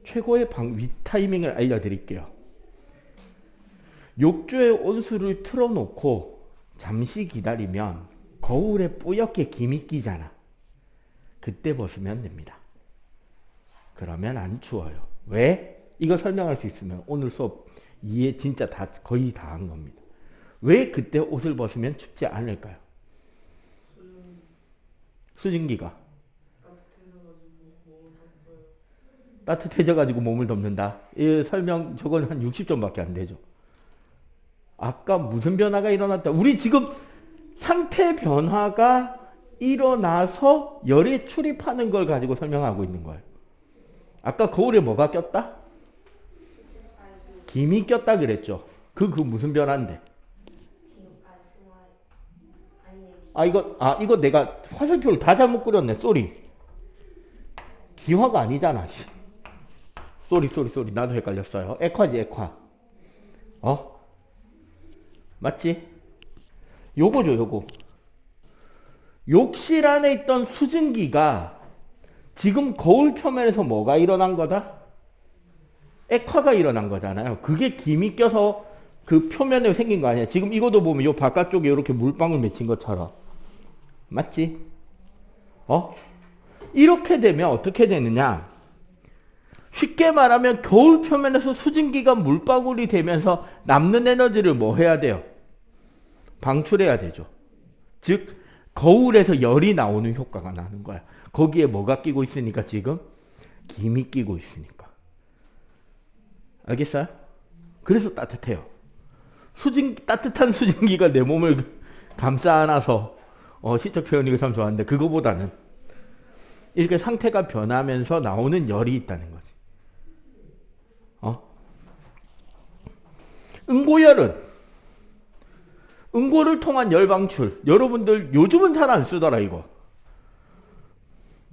최고의 타이밍을 알려드릴게요. 욕조의 온수를 틀어놓고 잠시 기다리면 거울에 뿌옇게 김이 끼잖아. 그때 벗으면 됩니다. 그러면 안 추워요. 왜? 이거 설명할 수 있으면 오늘 수업 이해 진짜 거의 다 한 겁니다. 왜 그때 옷을 벗으면 춥지 않을까요? 수증기가 따뜻해져가지고 몸을 덮는다. 이 설명 저건 한 60점밖에 안 되죠. 아까 무슨 변화가 일어났다. 우리 지금 상태 변화가 일어나서 열에 출입하는 걸 가지고 설명하고 있는 거예요. 아까 거울에 뭐가 꼈다? 김이 꼈다 그랬죠. 그 무슨 변화인데? 이거 내가 화살표를 다 잘못 그렸네. 쏘리. 기화가 아니잖아. 쏘리. 나도 헷갈렸어요. 액화지, 액화. 맞지? 요거죠, 요거. 욕실 안에 있던 수증기가 지금 거울 표면에서 뭐가 일어난 거다? 액화가 일어난 거잖아요. 그게 김이 껴서 그 표면에 생긴 거 아니야. 지금 이것도 보면 요 바깥쪽에 이렇게 물방울 맺힌 것처럼. 맞지? 이렇게 되면 어떻게 되느냐? 쉽게 말하면 거울 표면에서 수증기가 물방울이 되면서 남는 에너지를 뭐 해야 돼요? 방출해야 되죠. 즉 거울에서 열이 나오는 효과가 나는 거야. 거기에 뭐가 끼고 있으니까 지금? 김이 끼고 있으니까. 알겠어요? 그래서 따뜻해요. 따뜻한 수증기가 내 몸을 감싸 안아서 시적 표현이 참 좋았는데 그거보다는 이렇게 상태가 변하면서 나오는 열이 있다는 거지. 응고를 통한 열 방출. 여러분들 요즘은 잘 안 쓰더라 이거.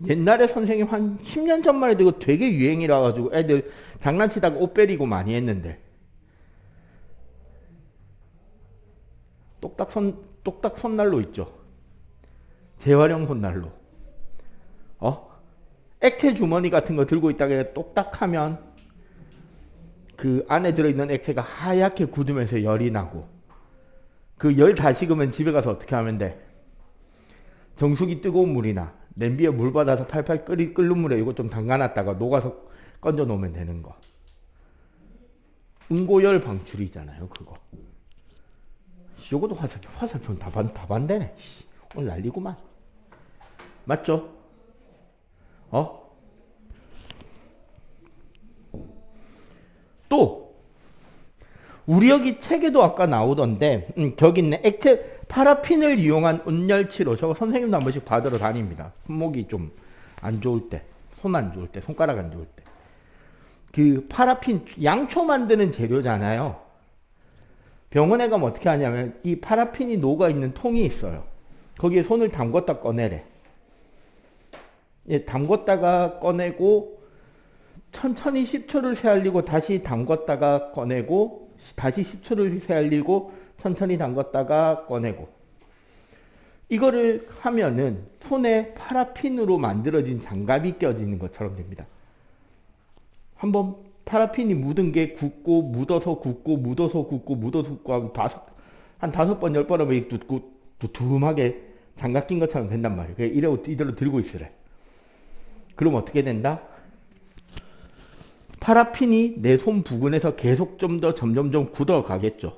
옛날에 선생님 한 10년 전만 해도 이거 되게 유행이라 가지고 애들 장난치다가 옷 베리고 많이 했는데. 똑딱 손난로 있죠. 재활용 손난로. 액체 주머니 같은 거 들고 있다가 똑딱하면 그 안에 들어있는 액체가 하얗게 굳으면서 열이 나고 그 열 다 식으면 집에 가서 어떻게 하면 돼? 정수기 뜨거운 물이나 냄비에 물 받아서 팔팔 끓는 물에 이거 좀 담가놨다가 녹아서 건져 놓으면 되는 거. 응고열 방출이잖아요 그거. 요것도 화살표 다 반대네. 오늘 난리구만. 맞죠? 또 우리 여기 책에도 아까 나오던데 저기 있네. 액체 파라핀을 이용한 온열치료. 저거 선생님도 한 번씩 받으러 다닙니다. 손목이 좀 안 좋을 때, 손 안 좋을 때, 손가락 안 좋을 때. 그 파라핀 양초 만드는 재료잖아요. 병원에 가면 어떻게 하냐면 이 파라핀이 녹아있는 통이 있어요. 거기에 손을 담궜다 꺼내래. 담궜다가 꺼내고 천천히 10초를 새알리고 다시 담궜다가 꺼내고 다시 10초를 새알리고 천천히 담궜다가 꺼내고. 이거를 하면은 손에 파라핀으로 만들어진 장갑이 껴지는 것처럼 됩니다. 한번 파라핀이 묻은 게 굳고 묻어서 굳고 묻어서 굳고 묻어서 굳고 한 5번 10번 하면 두툼하게 장갑 낀 것처럼 된단 말이에요. 이대로 들고 있으래. 그럼 어떻게 된다? 파라핀이 내 손 부근에서 계속 좀 더 점점점 굳어가겠죠.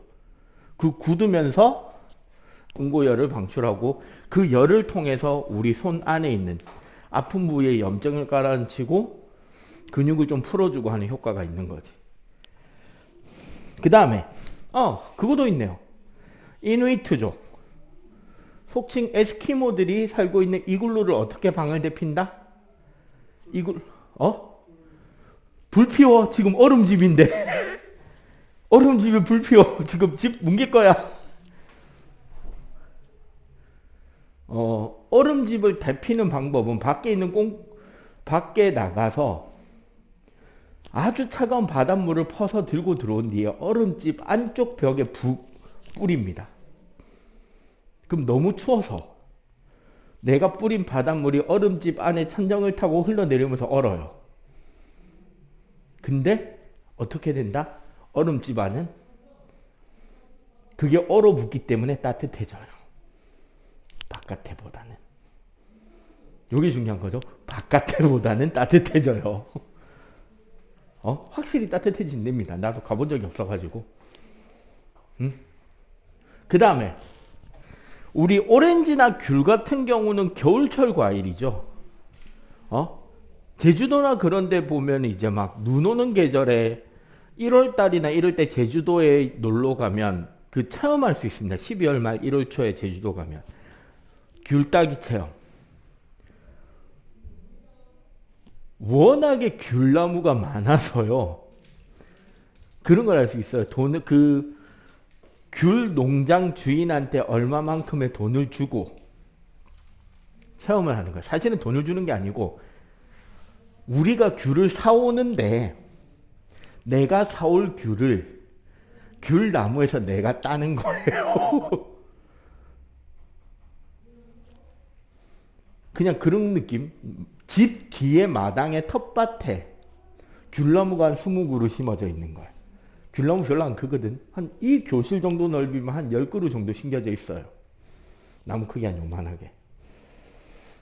그 굳으면서 응고열을 방출하고 그 열을 통해서 우리 손 안에 있는 아픈 부위에 염증을 가라앉히고 근육을 좀 풀어주고 하는 효과가 있는 거지. 그 다음에 그것도 있네요. 이누이트족, 속칭 에스키모들이 살고 있는 이글루를 어떻게 방을 데핀다? 불 피워. 지금 얼음집인데. 얼음집에 불 피워. 지금 집 뭉갤 거야. 얼음집을 데피는 방법은 밖에 나가서 아주 차가운 바닷물을 퍼서 들고 들어온 뒤에 얼음집 안쪽 벽에 뿌립니다. 그럼 너무 추워서 내가 뿌린 바닷물이 얼음집 안에 천정을 타고 흘러내리면서 얼어요. 근데 어떻게 된다? 얼음집 안은 그게 얼어붙기 때문에 따뜻해져요. 바깥에보다는. 이게 중요한 거죠. 바깥에보다는 따뜻해져요. 확실히 따뜻해진답니다. 나도 가본 적이 없어가지고. 그 다음에 우리 오렌지나 귤 같은 경우는 겨울철 과일이죠. 제주도나 그런 데 보면 이제 막 눈 오는 계절에 1월달이나 이럴 때 제주도에 놀러 가면 그 체험할 수 있습니다. 12월 말 1월 초에 제주도 가면 귤 따기 체험. 워낙에 귤나무가 많아서요. 그런 걸 알 수 있어요. 귤 농장 주인한테 얼마만큼의 돈을 주고 체험을 하는 거예요. 사실은 돈을 주는 게 아니고 우리가 귤을 사오는데 내가 사올 귤을 귤나무에서 내가 따는 거예요. 그냥 그런 느낌. 집 뒤에 마당에 텃밭에 귤나무가 한 20그루 심어져 있는 거야. 귤나무 별로 안 크거든. 한 이 교실 정도 넓이면 한 10그루 정도 심겨져 있어요. 나무 크기 한 요만하게.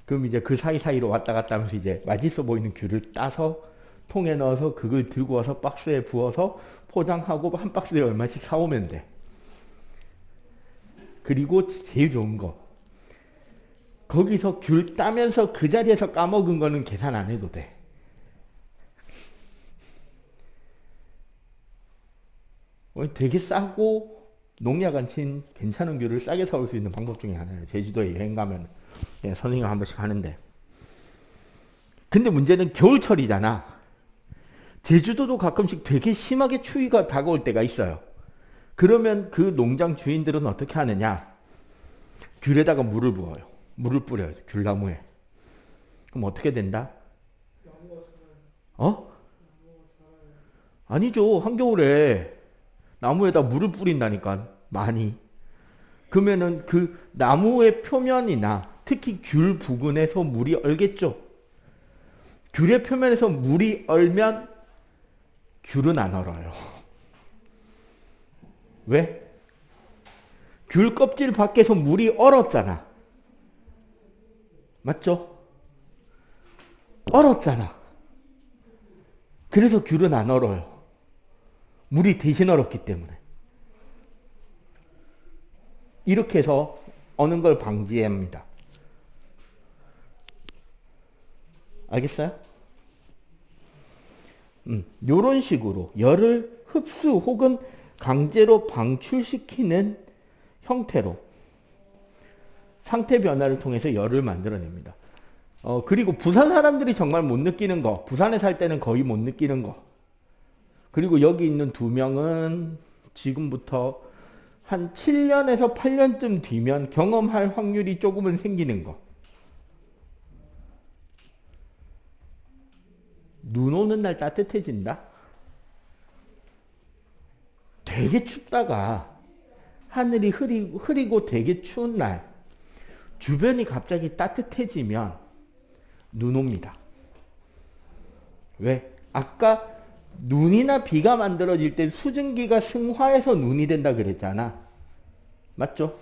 그럼 이제 그 사이사이로 왔다 갔다 하면서 이제 맛있어 보이는 귤을 따서 통에 넣어서 그걸 들고 와서 박스에 부어서 포장하고 한 박스에 얼마씩 사오면 돼. 그리고 제일 좋은 거. 거기서 귤 따면서 그 자리에서 까먹은 거는 계산 안 해도 돼. 되게 싸고 농약 안 친 괜찮은 귤을 싸게 사올 수 있는 방법 중에 하나예요. 제주도에 여행 가면 선생님 한 번씩 하는데. 근데 문제는 겨울철이잖아. 제주도도 가끔씩 되게 심하게 추위가 다가올 때가 있어요. 그러면 그 농장 주인들은 어떻게 하느냐? 귤에다가 물을 부어요. 물을 뿌려요. 귤나무에. 그럼 어떻게 된다? 아니죠. 한겨울에 나무에다 물을 뿌린다니까. 많이. 그러면은 그 나무의 표면이나 특히 귤 부근에서 물이 얼겠죠. 귤의 표면에서 물이 얼면 귤은 안 얼어요. 왜? 귤 껍질 밖에서 물이 얼었잖아. 맞죠? 얼었잖아. 그래서 귤은 안 얼어요. 물이 대신 얼었기 때문에. 이렇게 해서 어는 걸 방지합니다. 알겠어요? 요런 식으로 열을 흡수 혹은 강제로 방출시키는 형태로 상태 변화를 통해서 열을 만들어냅니다. 그리고 부산 사람들이 정말 못 느끼는 거, 부산에 살 때는 거의 못 느끼는 거. 그리고 여기 있는 2명은 지금부터 한 7년에서 8년쯤 뒤면 경험할 확률이 조금은 생기는 거. 눈 오는 날 따뜻해진다? 되게 춥다가 하늘이 흐리고 되게 추운 날 주변이 갑자기 따뜻해지면 눈 옵니다. 왜? 아까 눈이나 비가 만들어질 때 수증기가 승화해서 눈이 된다 그랬잖아. 맞죠?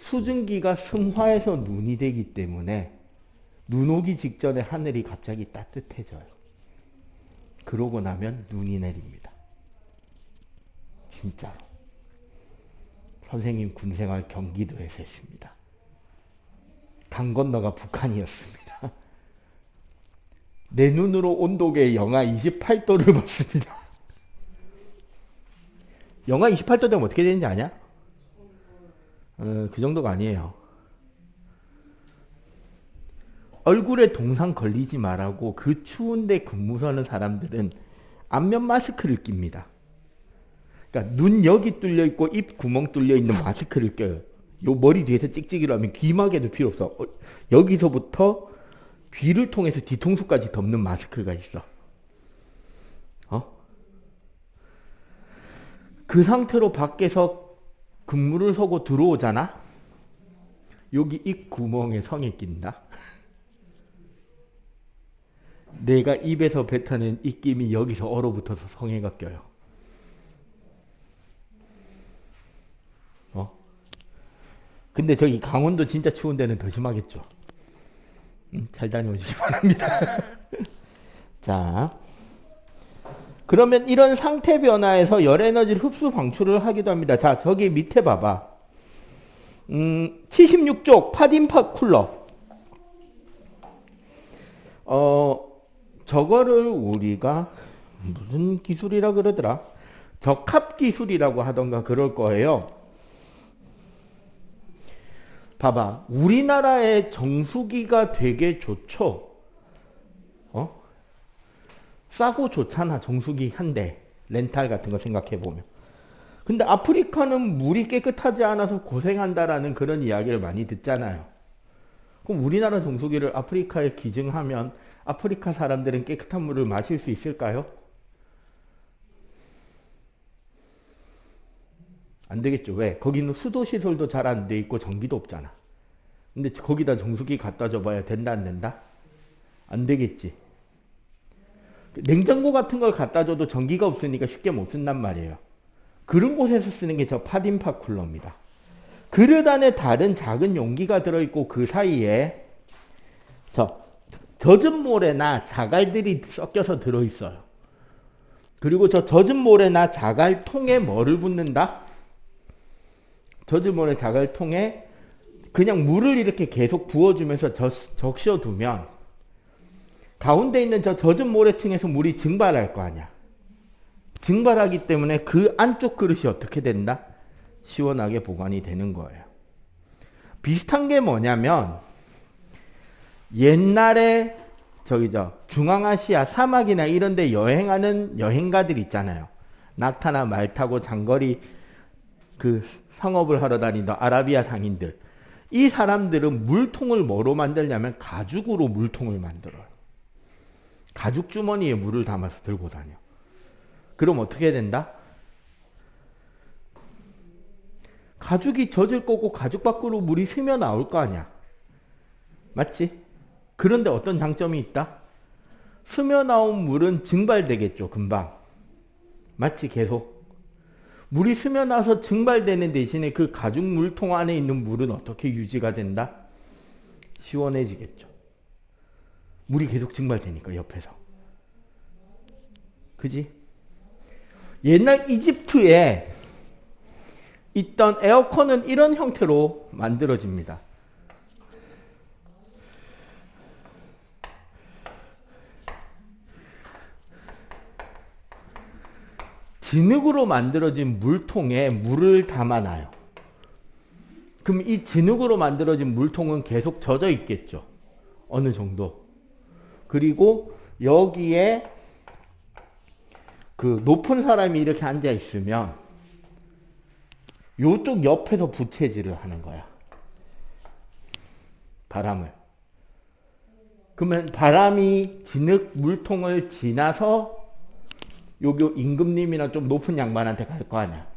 수증기가 승화해서 눈이 되기 때문에 눈 오기 직전에 하늘이 갑자기 따뜻해져요. 그러고 나면 눈이 내립니다. 진짜로. 선생님 군생활 경기도에서 했습니다. 강 건너가 북한이었습니다. 내 눈으로 온도계 영하 28도를 봤습니다. 영하 28도 되면 어떻게 되는지 아냐? 그 정도가 아니에요. 얼굴에 동상 걸리지 말라고 그 추운데 근무 서는 사람들은 안면 마스크를 낍니다. 그러니까 눈 여기 뚫려 있고 입 구멍 뚫려 있는 마스크를 껴요. 요 머리 뒤에서 찍찍이로 하면 귀마개도 필요 없어. 여기서부터 귀를 통해서 뒤통수까지 덮는 마스크가 있어. 그 상태로 밖에서 근무를 서고 들어오잖아? 여기 입 구멍에 성에 낀다. 내가 입에서 뱉어낸 입김이 여기서 얼어붙어서 성에가 껴요. 근데 저기 강원도 진짜 추운 데는 더 심하겠죠. 잘 다녀오시기 바랍니다. 자, 그러면 이런 상태 변화에서 열 에너지를 흡수 방출을 하기도 합니다. 자, 저기 밑에 봐봐. 76쪽 파딘파 쿨러. 저거를 우리가 무슨 기술이라 그러더라? 적합 기술이라고 하던가 그럴 거예요. 봐봐. 우리나라의 정수기가 되게 좋죠. 싸고 좋잖아. 정수기 한 대. 렌탈 같은 거 생각해 보면. 근데 아프리카는 물이 깨끗하지 않아서 고생한다라는 그런 이야기를 많이 듣잖아요. 그럼 우리나라 정수기를 아프리카에 기증하면 아프리카 사람들은 깨끗한 물을 마실 수 있을까요? 안 되겠죠. 왜? 거기는 수도시설도 잘 안 돼 있고 전기도 없잖아. 근데 거기다 정수기 갖다 줘봐야 된다 안 된다? 안 되겠지. 냉장고 같은 걸 갖다 줘도 전기가 없으니까 쉽게 못 쓴단 말이에요. 그런 곳에서 쓰는 게 저 파딘파 쿨러입니다. 그릇 안에 다른 작은 용기가 들어있고 그 사이에 젖은 모래나 자갈들이 섞여서 들어있어요. 그리고 저 젖은 모래나 자갈통에 뭐를 붓는다? 젖은 모래 자갈통에 그냥 물을 이렇게 계속 부어주면서 적셔두면 가운데 있는 저 젖은 모래층에서 물이 증발할 거 아니야. 증발하기 때문에 그 안쪽 그릇이 어떻게 된다? 시원하게 보관이 되는 거예요. 비슷한 게 뭐냐면 옛날에 중앙아시아 사막이나 이런 데 여행하는 여행가들 있잖아요. 낙타나 말 타고 장거리 그 상업을 하러 다니던 아라비아 상인들. 이 사람들은 물통을 뭐로 만들냐면 가죽으로 물통을 만들어요. 가죽 주머니에 물을 담아서 들고 다녀. 그럼 어떻게 된다? 가죽이 젖을 거고 가죽 밖으로 물이 스며 나올 거 아니야. 맞지? 그런데 어떤 장점이 있다? 스며 나온 물은 증발되겠죠. 금방. 맞지? 계속. 물이 스며 나서 증발되는 대신에 그 가죽 물통 안에 있는 물은 어떻게 유지가 된다? 시원해지겠죠. 물이 계속 증발되니까 옆에서. 그지? 옛날 이집트에 있던 에어컨은 이런 형태로 만들어집니다. 진흙으로 만들어진 물통에 물을 담아놔요. 그럼 이 진흙으로 만들어진 물통은 계속 젖어 있겠죠. 어느 정도. 그리고 여기에 그 높은 사람이 이렇게 앉아 있으면 요쪽 옆에서 부채질을 하는 거야. 바람을. 그러면 바람이 진흙 물통을 지나서 요 임금님이나 좀 높은 양반한테 갈 거 아니야.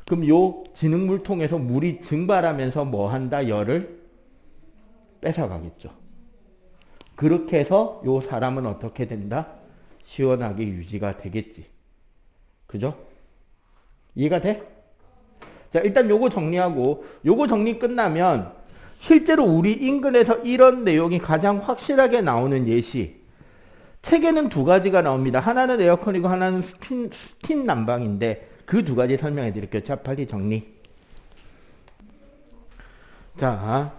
그럼 요 진흙 물통에서 물이 증발하면서 뭐 한다? 열을 뺏어가겠죠. 그렇게 해서 요 사람은 어떻게 된다? 시원하게 유지가 되겠지. 그죠? 이해가 돼? 자, 일단 요거 정리하고, 요거 정리 끝나면 실제로 우리 인근에서 이런 내용이 가장 확실하게 나오는 예시. 책에는 두 가지가 나옵니다. 하나는 에어컨이고 하나는 스팀 난방인데 그 두 가지 설명해 드릴게요. 자, 빨리 정리. 자,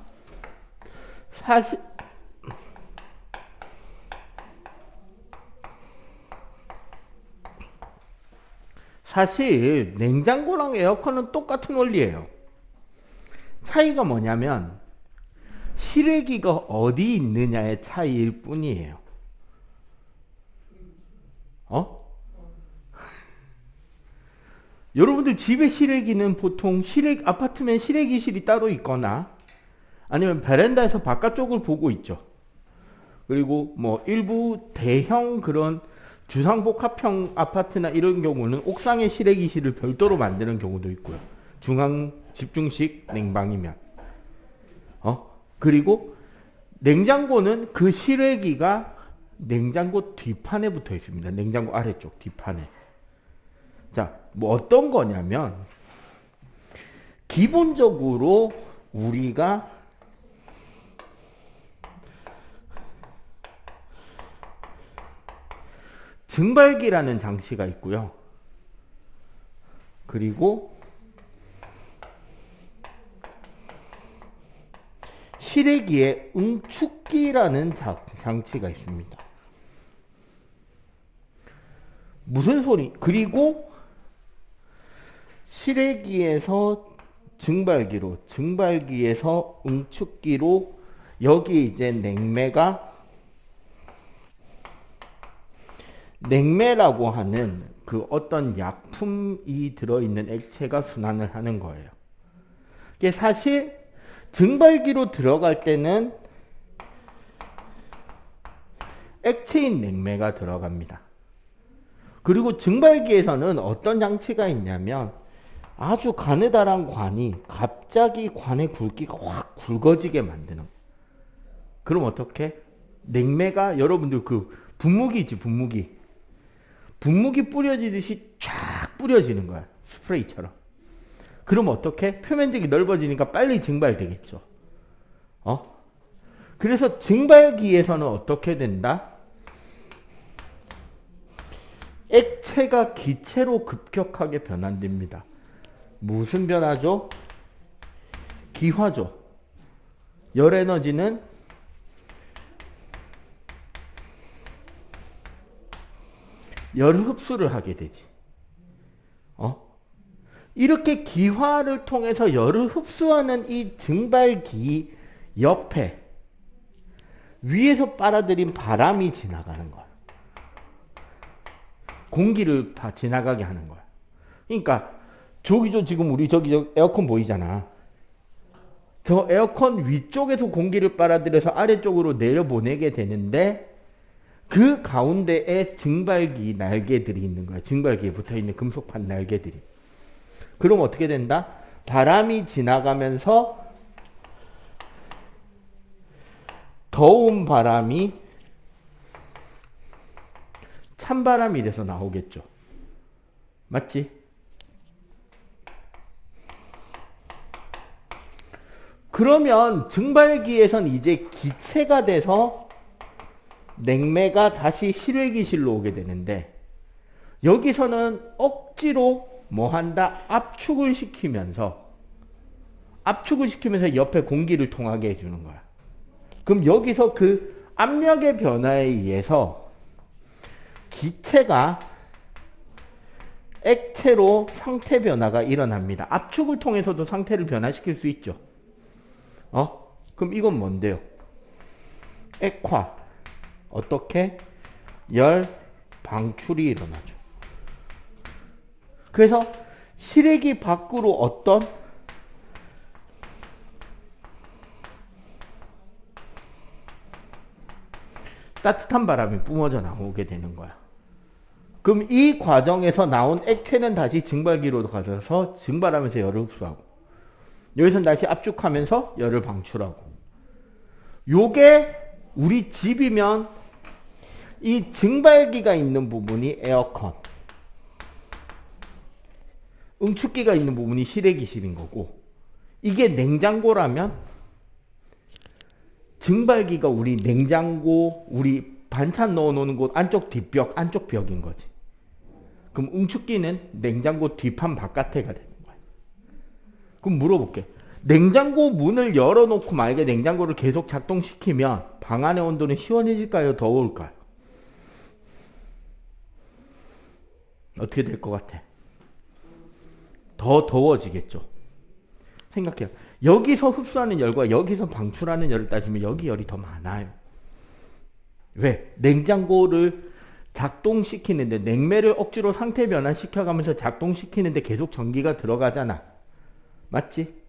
사실 냉장고랑 에어컨은 똑같은 원리예요. 차이가 뭐냐면 실외기가 어디 있느냐의 차이일 뿐이에요. 여러분들 집에 실외기는 보통 아파트면 실외기실이 따로 있거나 아니면 베란다에서 바깥쪽을 보고 있죠. 그리고 뭐 일부 대형 그런 주상복합형 아파트나 이런 경우는 옥상에 실외기실을 별도로 만드는 경우도 있고요. 중앙 집중식 냉방이면. 그리고 냉장고는 그 실외기가 냉장고 뒷판에 붙어 있습니다. 냉장고 아래쪽 뒷판에. 자, 뭐 어떤 거냐면 기본적으로 우리가 증발기라는 장치가 있고요. 그리고 실외기에 응축기라는 장치가 있습니다. 무슨 소리? 그리고 실외기에서 증발기에서 응축기로 여기 이제 냉매라고 하는 그 어떤 약품이 들어있는 액체가 순환을 하는 거예요. 이게 사실 증발기로 들어갈 때는 액체인 냉매가 들어갑니다. 그리고 증발기에서는 어떤 장치가 있냐면 아주 가느다란 관이 갑자기 관의 굵기가 확 굵어지게 만드는. 그럼 어떻게? 냉매가 여러분들 그 분무기지 분무기 뿌려지듯이 쫙 뿌려지는 거야. 스프레이처럼. 그럼 어떻게? 표면적이 넓어지니까 빨리 증발되겠죠. 그래서 증발기에서는 어떻게 된다? 액체가 기체로 급격하게 변환됩니다. 무슨 변화죠? 기화죠. 열 에너지는 열 흡수를 하게 되지. 이렇게 기화를 통해서 열을 흡수하는 이 증발기 옆에 위에서 빨아들인 바람이 지나가는 거야. 공기를 다 지나가게 하는 거야. 그러니까 저기죠, 지금 우리 저기 에어컨 보이잖아. 저 에어컨 위쪽에서 공기를 빨아들여서 아래쪽으로 내려보내게 되는데 그 가운데에 증발기 날개들이 있는 거야. 증발기에 붙어있는 금속판 날개들이. 그럼 어떻게 된다? 바람이 지나가면서 더운 바람이 찬바람이 돼서 나오겠죠. 맞지? 그러면 증발기에선 이제 기체가 돼서 냉매가 다시 실외기실로 오게 되는데 여기서는 억지로 뭐 한다? 압축을 시키면서 옆에 공기를 통하게 해주는 거야. 그럼 여기서 그 압력의 변화에 의해서 기체가 액체로 상태 변화가 일어납니다. 압축을 통해서도 상태를 변화시킬 수 있죠. 그럼 이건 뭔데요? 액화. 어떻게? 열 방출이 일어나죠. 그래서 실외기 밖으로 어떤 따뜻한 바람이 뿜어져 나오게 되는 거야. 그럼 이 과정에서 나온 액체는 다시 증발기로 가서 증발하면서 열을 흡수하고 여기서는 다시 압축하면서 열을 방출하고. 요게 우리 집이면 이 증발기가 있는 부분이 에어컨, 응축기가 있는 부분이 실외기실인 거고, 이게 냉장고라면 증발기가 우리 냉장고, 우리 반찬 넣어놓는 곳 안쪽 뒷벽, 안쪽 벽인 거지. 그럼 응축기는 냉장고 뒷판 바깥에가 되는 거야. 그럼 물어볼게. 냉장고 문을 열어놓고 만약에 냉장고를 계속 작동시키면 방 안의 온도는 시원해질까요? 더울까요? 어떻게 될 것 같아? 더 더워지겠죠. 생각해요. 여기서 흡수하는 열과 여기서 방출하는 열을 따지면 여기 열이 더 많아요. 왜? 냉장고를 작동시키는데 냉매를 억지로 상태 변환시켜가면서 작동시키는데 계속 전기가 들어가잖아. 맞지?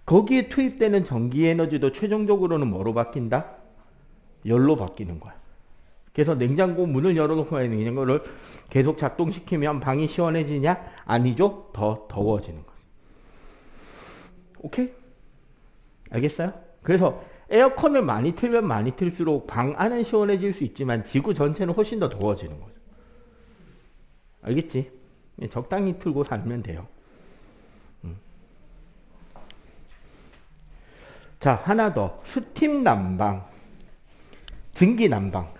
거기에 투입되는 전기 에너지도 최종적으로는 뭐로 바뀐다? 열로 바뀌는 거야. 그래서 냉장고 문을 열어놓고 냉장고를 계속 작동시키면 방이 시원해지냐? 아니죠. 더 더워지는 거지. 오케이? 알겠어요? 그래서 에어컨을 많이 틀면 많이 틀수록 방 안은 시원해질 수 있지만 지구 전체는 훨씬 더 더워지는 거죠. 알겠지? 적당히 틀고 살면 돼요. 자, 하나 더. 스팀 난방, 증기 난방.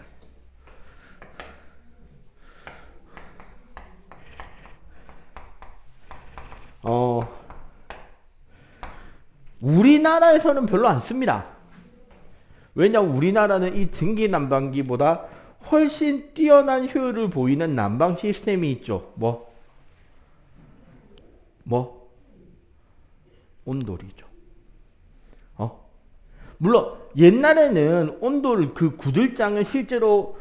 우리나라에서는 별로 안 씁니다. 왜냐하면 우리나라는 이 증기 난방기보다 훨씬 뛰어난 효율을 보이는 난방 시스템이 있죠. 뭐? 온돌이죠. 물론 옛날에는 온돌 그 구들장을 실제로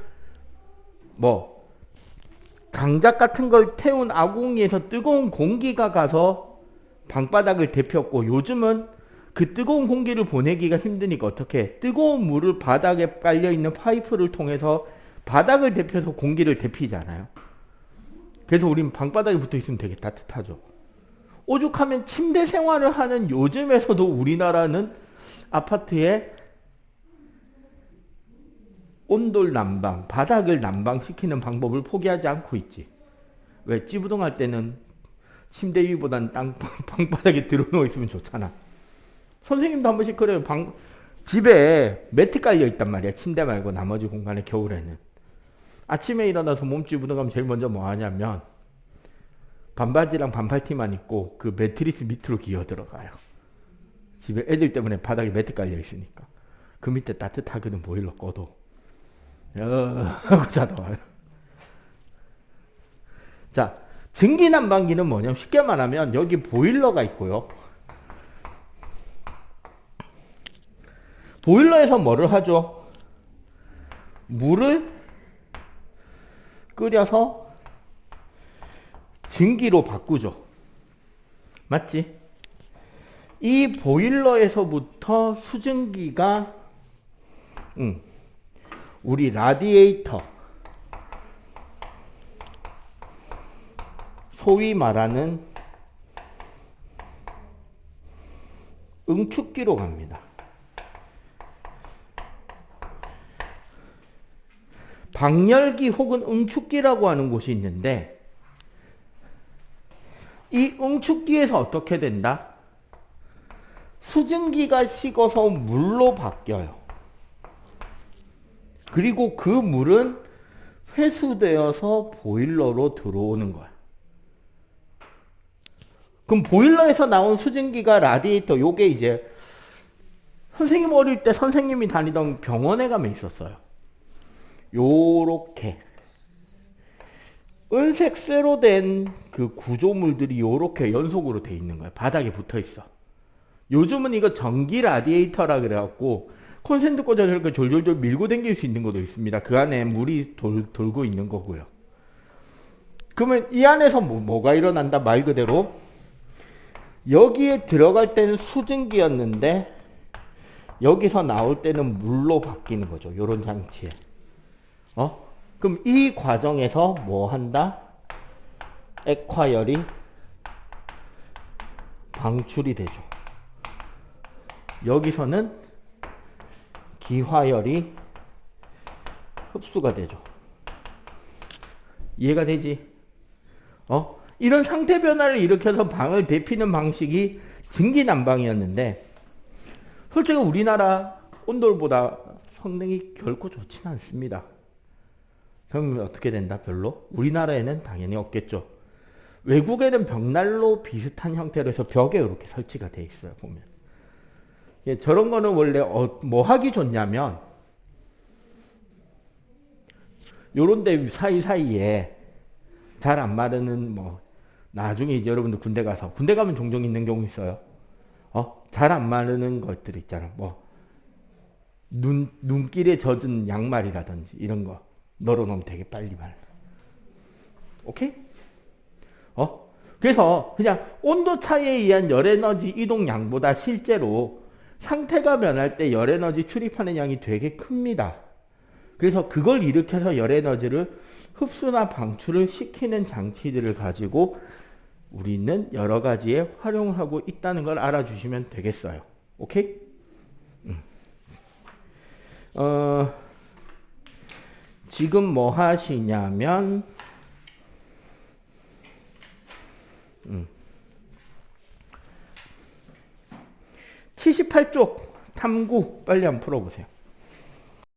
장작 같은 걸 태운 아궁이에서 뜨거운 공기가 가서 방바닥을 데폈고, 요즘은 그 뜨거운 공기를 보내기가 힘드니까 어떻게 뜨거운 물을 바닥에 깔려있는 파이프를 통해서 바닥을 데펴서 공기를 데피잖아요. 그래서 우린 방바닥에 붙어있으면 되게 따뜻하죠. 오죽하면 침대 생활을 하는 요즘에서도 우리나라는 아파트에 온돌 난방, 바닥을 난방시키는 방법을 포기하지 않고 있지. 왜? 찌부동할 때는 침대 위보단 방바닥에 들어누워 있으면 좋잖아. 선생님도 한 번씩 그래요. 집에 매트 깔려 있단 말이야. 침대 말고 나머지 공간에 겨울에는. 아침에 일어나서 몸 찌부동하면 제일 먼저 뭐 하냐면 반바지랑 반팔티만 입고 그 매트리스 밑으로 기어 들어가요. 집에 애들 때문에 바닥에 매트 깔려 있으니까. 그 밑에 따뜻하거든, 보일러 꺼도. 하고 자다 와요. 자, 증기난방기는 뭐냐면 쉽게 말하면 여기 보일러가 있고요. 보일러에서 뭐를 하죠? 물을 끓여서 증기로 바꾸죠. 맞지? 이 보일러에서부터 수증기가 우리 라디에이터, 소위 말하는 응축기로 갑니다. 방열기 혹은 응축기라고 하는 곳이 있는데, 이 응축기에서 어떻게 된다? 수증기가 식어서 물로 바뀌어요. 그리고 그 물은 회수되어서 보일러로 들어오는 거야. 그럼 보일러에서 나온 수증기가 라디에이터, 요게 이제 선생님 어릴 때 선생님이 다니던 병원에 가면 있었어요. 요렇게 은색 쇠로 된 그 구조물들이 요렇게 연속으로 돼 있는 거야. 바닥에 붙어 있어. 요즘은 이거 전기 라디에이터라 그래갖고 콘센트 꽂아서 이렇게 졸졸졸 밀고 당길 수 있는 것도 있습니다. 그 안에 물이 돌고 있는 거고요. 그러면 이 안에서 뭐가 일어난다? 말 그대로 여기에 들어갈 때는 수증기였는데 여기서 나올 때는 물로 바뀌는 거죠. 요런 장치에. 그럼 이 과정에서 뭐 한다? 액화열이 방출이 되죠. 여기서는 기화열이 흡수가 되죠. 이해가 되지? 이런 상태 변화를 일으켜서 방을 데피는 방식이 증기난방이었는데, 솔직히 우리나라 온돌보다 성능이 결코 좋지는 않습니다. 그럼 어떻게 된다? 별로? 우리나라에는 당연히 없겠죠. 외국에는 벽난로 비슷한 형태로 해서 벽에 이렇게 설치가 돼 있어요, 보면. 예, 저런 거는 원래 뭐 하기 좋냐면 요런 데 사이사이에 잘 안 마르는 뭐 나중에 이제 여러분들 군대 가면 종종 있는 경우 있어요. 잘 안 마르는 것들 있잖아. 뭐 눈길에 젖은 양말이라든지 이런 거 널어놓으면 되게 빨리 말라. 오케이? 그래서 그냥 온도 차이에 의한 열에너지 이동량보다 실제로 상태가 변할 때 열에너지 출입하는 양이 되게 큽니다. 그래서 그걸 일으켜서 열에너지를 흡수나 방출을 시키는 장치들을 가지고 우리는 여러 가지에 활용을 하고 있다는 걸 알아주시면 되겠어요. 오케이? 지금 뭐 하시냐면 78쪽 탐구 빨리 한번 풀어보세요.